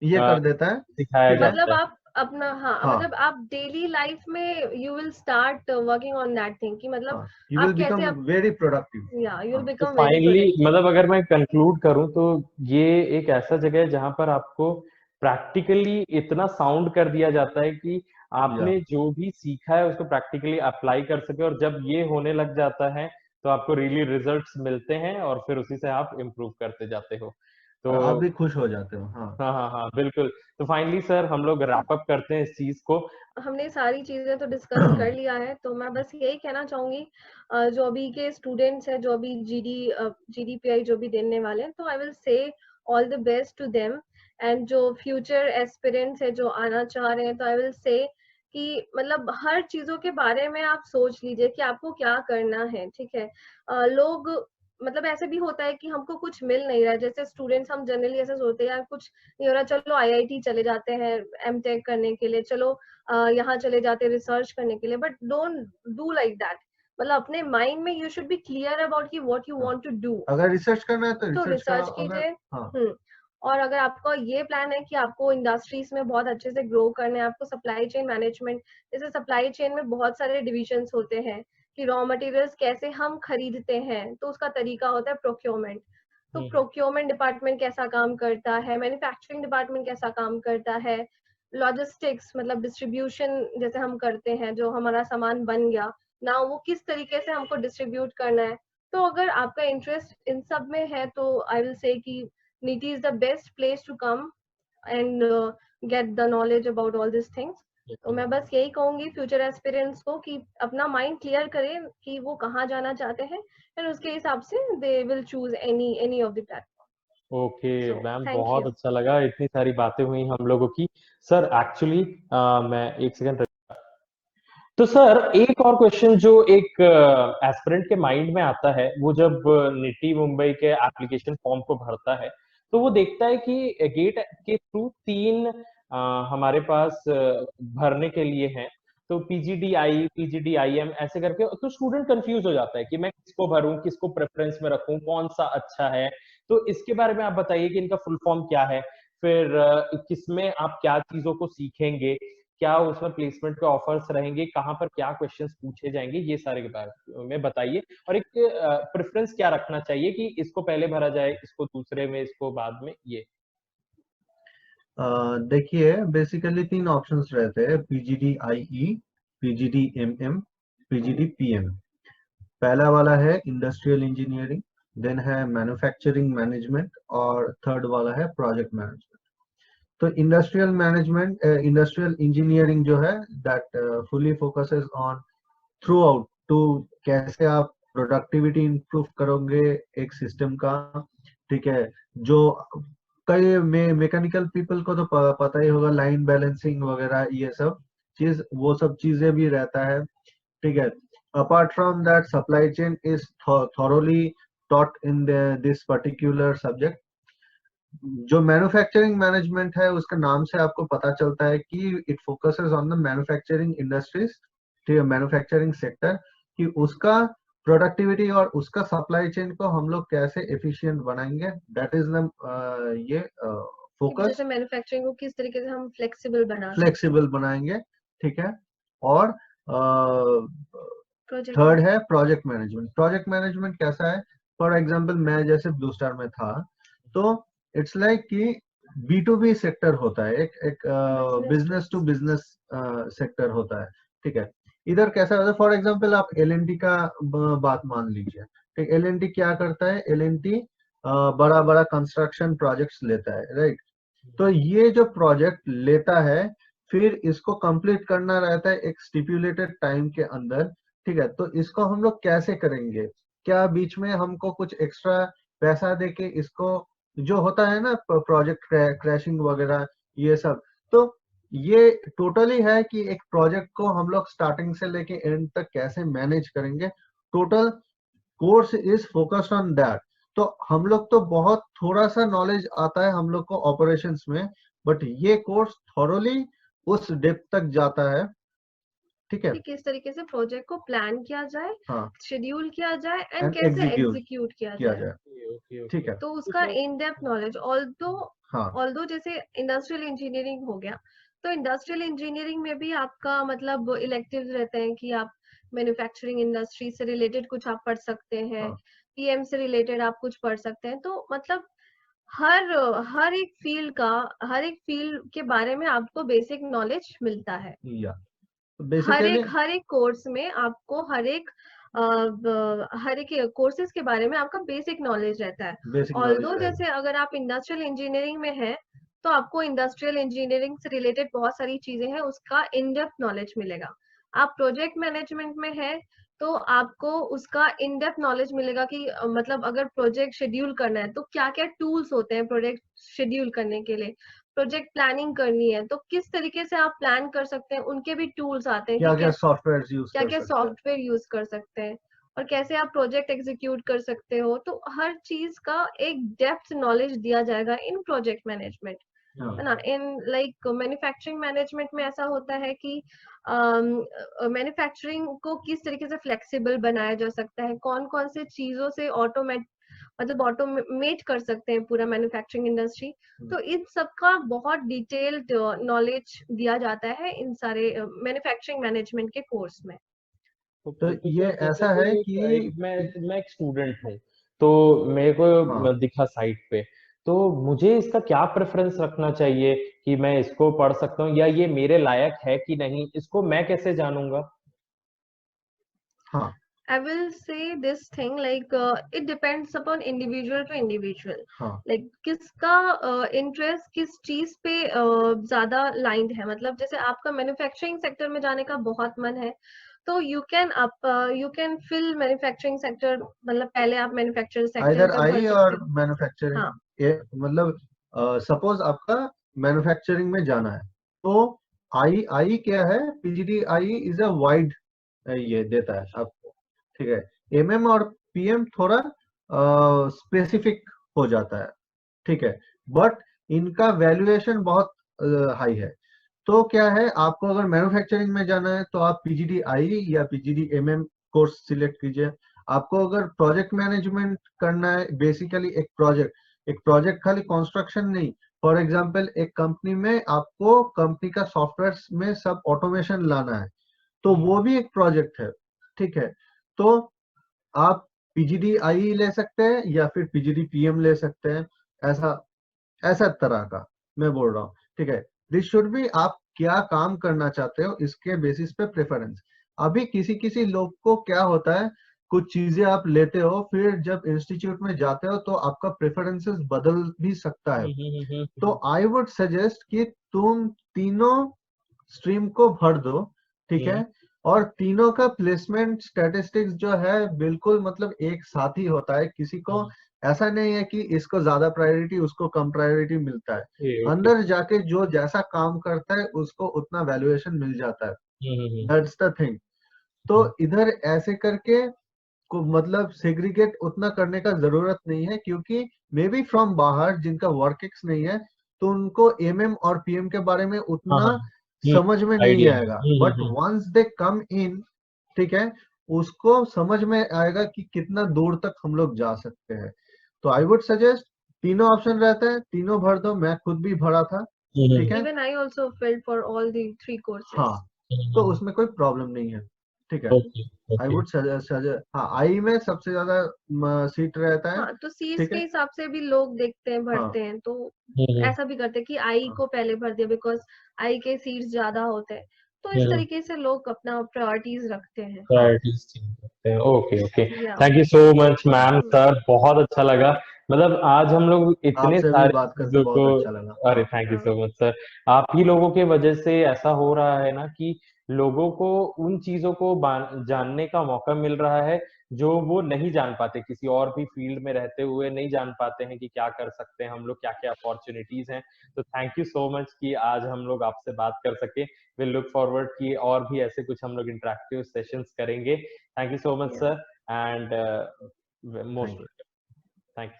ये कर देता है, सिखाया जाता मतलब है। आप अपना, हाँ, मतलब आप डेली लाइफ में you will start working on that thing, कि मतलब यू विल आप कैसे बिकम वेरी प्रोडक्टिव। या यू विल तो बिकम वेरी फाइनली प्रोडक्टिव। मतलब अगर मैं कंक्लूड करूं तो ये एक ऐसा जगह है जहां पर आपको प्रैक्टिकली इतना साउंड कर दिया जाता है कि आपने जो भी सीखा है उसको प्रैक्टिकली अप्लाई कर सके, और जब ये होने लग जाता है तो आपको रियली रिजल्ट्स मिलते हैं और फिर उसी से आप इम्प्रूव करते जाते हो। तो आप भी खुश हो जाते हो। हाँ हाँ हाँ हाँ बिल्कुल। तो फाइनली सर हम लोग रैप अप करते हैं इस चीज को। हमने सारी चीजें तो डिस्कस कर लिया है, तो मैं बस यही कहना चाहूंगी जो अभी के स्टूडेंट्स हैं, जो अभी जीडीपीआई जो भी देने वाले हैं, तो I will say all the best to them. And जो फ्यूचर एस्पिरेंट्स है जो आना चाह रहे हैं, तो आई विल से कि मतलब हर चीजों के बारे में आप सोच लीजिए कि आपको क्या करना है, ठीक है। लोग मतलब ऐसे भी होता है कि हमको कुछ मिल नहीं रहा है, जैसे स्टूडेंट्स हम जनरली ऐसे सोचते हैं यार कुछ नहीं हो रहा, चलो आईआईटी चले जाते हैं एमटेक करने के लिए, चलो यहाँ चले जाते हैं रिसर्च करने के लिए, but don't do like that. मतलब अपने माइंड में you should be clear about कि what you want to do. अगर रिसर्च करना है तो तो रिसर्च करो। रिसर्च अगर कीजिए। हाँ और अगर आपका ये प्लान है कि आपको इंडस्ट्रीज में बहुत अच्छे से ग्रो करना है, आपको सप्लाई चेन मैनेजमेंट, जैसे सप्लाई चेन में बहुत सारे डिविजन्स होते हैं कि रॉ मटेरियल्स कैसे हम खरीदते हैं, तो उसका तरीका होता है प्रोक्योरमेंट। तो प्रोक्योरमेंट डिपार्टमेंट कैसा काम करता है, मैन्युफैक्चरिंग डिपार्टमेंट कैसा काम करता है, लॉजिस्टिक्स मतलब डिस्ट्रीब्यूशन जैसे हम करते हैं, जो हमारा सामान बन गया ना वो किस तरीके से हमको डिस्ट्रीब्यूट करना है। तो अगर आपका इंटरेस्ट इन सब में है, तो आई विल से कि NITI is the best place to come and get the knowledge about all these things. तो मैं बस यही कहूंगी फ्यूचर एस्पिरेंट्स को कि अपना माइंड क्लियर करें कि वो कहाँ जाना चाहते हैं, एंड उसके हिसाब से they will choose any of the platform. Okay so ma'am, thank बहुत यू। अच्छा लगा, इतनी सारी बातें हुई हम लोगों की। सर एक्चुअली मैं एक सेकंड। तो सर एक और क्वेश्चन जो एक एस्पिरेंट के माइंड में आता है, वो जब निटी मुंबई के एप्लीकेशन फॉर्म को भरता है, तो वो देखता है कि गेट के थ्रू तीन हमारे पास भरने के लिए हैं। तो पीजीडीआई, पीजीडीआईएम ऐसे करके, तो स्टूडेंट कंफ्यूज हो जाता है कि मैं किसको भरूं, किसको प्रेफरेंस में रखूं, कौन सा अच्छा है। तो इसके बारे में आप बताइए कि इनका फुल फॉर्म क्या है, फिर किसमें आप क्या चीजों को सीखेंगे, क्या उसमें प्लेसमेंट के ऑफर्स रहेंगे, कहाँ पर क्या क्वेश्चंस पूछे जाएंगे, ये सारे के बारे में बताइए। और एक प्रेफरेंस क्या रखना चाहिए कि इसको पहले भरा जाए, इसको दूसरे में, इसको बाद में, ये। देखिए बेसिकली तीन ऑप्शंस रहते हैं, पीजीडीआईई, पीजीडीएमएम, पीजीडीपीएम। पहला वाला है इंडस्ट्रियल इंजीनियरिंग, देन है मैन्युफैक्चरिंग मैनेजमेंट, और थर्ड वाला है प्रोजेक्ट मैनेजमेंट। तो इंडस्ट्रियल मैनेजमेंट, इंडस्ट्रियल इंजीनियरिंग जो है, that fully focuses on throughout to कैसे आप प्रोडक्टिविटी इंप्रूव करोगे एक सिस्टम का। ठीक है, जो कई मैकेनिकल पीपल को तो पता ही होगा, लाइन बैलेंसिंग वगैरह ये सब चीज, वो सब चीजें भी रहता है। ठीक है, apart from that supply chain is thoroughly taught in this particular subject। जो मैन्युफैक्चरिंग मैनेजमेंट है, उसका नाम से आपको पता चलता है कि it focuses on the manufacturing industries, ठीक है, मैन्युफैक्चरिंग सेक्टर, कि उसका प्रोडक्टिविटी और उसका सप्लाई चेन को हम लोग कैसे एफिशिएंट बनाएंगे, दैट इज द ये फोकस। जैसे मैन्युफैक्चरिंग को किस तरीके से हम फ्लेक्सिबल बनाएंगे। ठीक है, और प्रोजेक्ट थर्ड है प्रोजेक्ट मैनेजमेंट। प्रोजेक्ट मैनेजमेंट कैसा है, फॉर एग्जांपल मैं जैसे ब्लू स्टार में था, तो इट्स लाइक कि B2B सेक्टर होता है, एक बिजनेस टू बिजनेस सेक्टर होता है। ठीक है, इधर कैसा होता है, फॉर एग्जांपल आप L&T का बात मान लीजिए। ठीक, L&T क्या करता है, L&T बड़ा बड़ा कंस्ट्रक्शन प्रोजेक्ट्स लेता है, राइट। तो ये जो प्रोजेक्ट लेता है, फिर इसको कंप्लीट करना रहता है एक स्टिपुलेटेड टाइम के अंदर। ठीक है, तो इसको हम लोग कैसे करेंगे, क्या बीच में हमको कुछ एक्स्ट्रा पैसा देके इसको, जो होता है ना प्रोजेक्ट क्रैशिंग वगैरह ये सब, तो ये टोटली है कि एक प्रोजेक्ट को हम लोग स्टार्टिंग से लेके एंड तक कैसे मैनेज करेंगे। Total course is focused on that. तो हम लोग तो बहुत थोड़ा सा नॉलेज आता है हम लोग को ऑपरेशंस में, बट ये कोर्स थॉरोली उस डेप्थ तक जाता है। ठीक है, कि किस तरीके से प्रोजेक्ट को प्लान किया जाए, हाँ, शेड्यूल किया जाए, एंड एंड कैसे एग्जीक्यूट एग्जीक्यूट किया किया जाए। जाए। ओके ठीक ओके। है, तो तो उसका सर इन डेप्थ नॉलेज, हाँ ऑल्दो जैसे इंडस्ट्रियल इंजीनियरिंग हो गया, तो इंडस्ट्रियल इंजीनियरिंग में भी आपका मतलब इलेक्टिव्स रहते हैं कि आप मैन्युफैक्चरिंग इंडस्ट्री से रिलेटेड कुछ आप पढ़ सकते हैं, हाँ पीएम से रिलेटेड आप कुछ पढ़ सकते हैं। तो मतलब हर हर एक फील्ड का, हर एक फील्ड के बारे में आपको बेसिक नॉलेज मिलता है। या बेसिकली हर एक कोर्स में आपको हर एक हर एक कोर्सेज के बारे में आपका बेसिक नॉलेज रहता है। बेसिक ऑल्दो नॉलेज जैसे अगर आप इंडस्ट्रियल इंजीनियरिंग में है तो आपको इंडस्ट्रियल इंजीनियरिंग से रिलेटेड बहुत सारी चीजें हैं, उसका इन डेप्थ नॉलेज मिलेगा। आप प्रोजेक्ट मैनेजमेंट में है तो आपको उसका इन डेप्थ नॉलेज मिलेगा कि मतलब अगर प्रोजेक्ट शेड्यूल करना है तो क्या क्या टूल्स होते हैं प्रोजेक्ट शेड्यूल करने के लिए। प्रोजेक्ट प्लानिंग करनी है तो किस तरीके से आप प्लान कर सकते हैं, उनके भी टूल्स आते हैं क्या कि क्या सॉफ्टवेयर यूज क्या कर क्या सकते हैं। सॉफ्टवेयर यूज कर सकते हैं और कैसे आप प्रोजेक्ट एग्जीक्यूट कर सकते हो। तो हर चीज का एक डेप्थ नॉलेज दिया जाएगा इन प्रोजेक्ट मैनेजमेंट, है ना। इन लाइक मैन्युफैक्चरिंग मैनेजमेंट में ऐसा होता है कि मैन्युफैक्चरिंग को किस तरीके से फ्लेक्सिबल बनाया जा सकता है, कौन कौन से चीजों से ऑटोमेट कर सकते हैं पूरा मैन्युफैक्चरिंग इंडस्ट्री। तो इन सब का बहुत डिटेल्ड नॉलेज दिया जाता है इन सारे मैन्युफैक्चरिंग मैनेजमेंट के कोर्स में। तो ये जैसे ऐसा है कोई कि मैं एक स्टूडेंट हूँ, तो मेरे हाँ को दिखा साइट पे, तो मुझे इसका क्या प्रेफरेंस रखना चाहिए कि मैं इसको पढ़ सकता हूँ या ये मेरे लायक है कि नहीं, इसको मैं कैसे जानूंगा? हाँ I will say this thing like it depends upon individual to individual. हाँ Like किसका इंटरेस्ट किस चीज पे ज्यादा लाइंड है। मतलब जैसे आपका मैन्युफैक्चरिंग सेक्टर में जाने का बहुत मन है तो you can fill manufacturing sector, मतलब पहले आप मैन्युफैक्चरिंग सेक्टर आइदर का भर आई सकते और हो। मैन्युफैक्चरिंग, हाँ ये मतलब सपोज आपका मैन्युफैक्चरिंग में जाना है तो आई आई क्या है, PGD I is a wide ये देता है आपको, ठीक है। एमएम और पीएम थोड़ा स्पेसिफिक हो जाता है, ठीक है, बट इनका वैल्यूएशन बहुत हाई है। तो क्या है, आपको अगर मैन्युफैक्चरिंग में जाना है तो आप पीजीडी आई या पीजीडी एमएम कोर्स सिलेक्ट कीजिए। आपको अगर प्रोजेक्ट मैनेजमेंट करना है, बेसिकली एक प्रोजेक्ट खाली कंस्ट्रक्शन नहीं, फॉर एग्जांपल एक कंपनी में आपको कंपनी का सॉफ्टवेयर में सब ऑटोमेशन लाना है तो वो भी एक प्रोजेक्ट है, ठीक है। तो आप पीजीडी आई ले सकते हैं या फिर पीजीडी पीएम ले सकते हैं, ऐसा ऐसा तरह का मैं बोल रहा हूँ, ठीक है। दिस शुड बी आप क्या काम करना चाहते हो इसके बेसिस पे प्रेफरेंस। अभी किसी किसी लोग को क्या होता है, कुछ चीजें आप लेते हो फिर जब इंस्टीट्यूट में जाते हो तो आपका प्रेफरेंसेस बदल भी सकता है। तो आई वुड सजेस्ट कि तुम तीनों स्ट्रीम को भर दो, ठीक है। और तीनों का प्लेसमेंट स्टैटिस्टिक्स जो है बिल्कुल मतलब एक साथ ही होता है, किसी को ऐसा नहीं है कि इसको ज्यादा प्रायोरिटी उसको कम प्रायोरिटी मिलता है। अंदर जाके जो जैसा काम करता है उसको उतना वैल्यूएशन मिल जाता है, दैट्स द थिंग। तो इधर ऐसे करके को मतलब सेग्रीगेट उतना करने का जरूरत नहीं है, क्योंकि मे बी फ्रॉम बाहर जिनका वर्क एक्स नहीं है तो उनको एमएम और पीएम के बारे में हाँ उतना हाँ, समझ में नहीं आइडिया आएगा, बट वंस दे कम इन, ठीक है, उसको समझ में आएगा कि कितना दूर तक हम लोग जा सकते हैं। तो आई वुड सजेस्ट तीनों ऑप्शन रहते हैं, तीनों भर दो, मैं खुद भी भरा था, ठीक है। Even I also field for all the 3 हाँ, कोर्सेज। तो उसमें कोई प्रॉब्लम नहीं है, ठीक है। Okay I okay. Would suggest, हाँ आई में सबसे ज्यादा सीट रहता है, हाँ तो सीट्स ठीक के है। हिसाब से भी लोग देखते हैं हाँ भरते हैं तो ऐसा भी करते हैं कि आई हाँ को पहले भर दिया बिकॉज आई के सीट्स ज्यादा होते हैं। तो इस तरीके से लोग अपना प्रायोरिटीज रखते हैं। हाँ प्रायोरिटीज चेंज करते हैं। ओके ओके, या thank you so much ma'am sir, बहुत अच्छा लगा। मतलब आज हम लोग इतने आपसे भी सारे बात करके चीजों को, बहुत अच्छा लगा। अरे हाँ थैंक यू हाँ सो मच सर। आप ही लोगों के वजह से ऐसा हो रहा है ना कि लोगों को उन चीजों को जानने का मौका मिल रहा है जो वो नहीं जान पाते, किसी और भी फील्ड में रहते हुए नहीं जान पाते हैं कि क्या कर सकते हैं हम लोग, क्या क्या अपॉर्चुनिटीज हैं। तो थैंक यू सो मच कि आज हम लोग आपसे बात कर सके। विल लुक फॉरवर्ड कि और भी ऐसे कुछ हम लोग इंटरेक्टिव सेशंस करेंगे। थैंक यू सो मच या sir and thank most you. Thank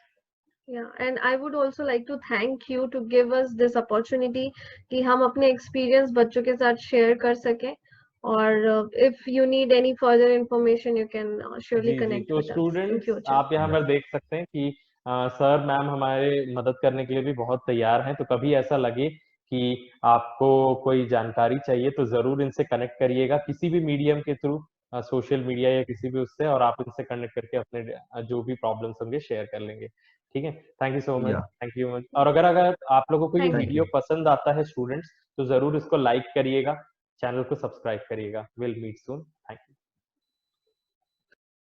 Yeah, and I would also like to thank you to give us this opportunity कि हम अपने experience बच्चों के साथ share कर सकें। और if you need any further information, you can surely जी जी। connect तो with us in students future. आप यहाँ पर देख सकते हैं कि सर मैम हमारे मदद करने के लिए भी बहुत तैयार हैं। तो कभी ऐसा लगे कि आपको कोई जानकारी चाहिए तो जरूर इनसे कनेक्ट करिएगा किसी भी मीडियम के थ्रू, सोशल मीडिया या किसी भी उससे, और आप इनसे कनेक्ट करके अपने जो भी प्रॉब्लम्स होंगे शेयर कर लेंगे। ठीक है, थैंक यू सो मच, या थैंक यू मच। और अगर अगर आप लोगों को ये Thank thank you. You. Video पसंद आता है स्टूडेंट्स, तो जरूर इसको लाइक करिएगा, चैनल को सब्सक्राइब करिएगा। Will meet soon, thank you.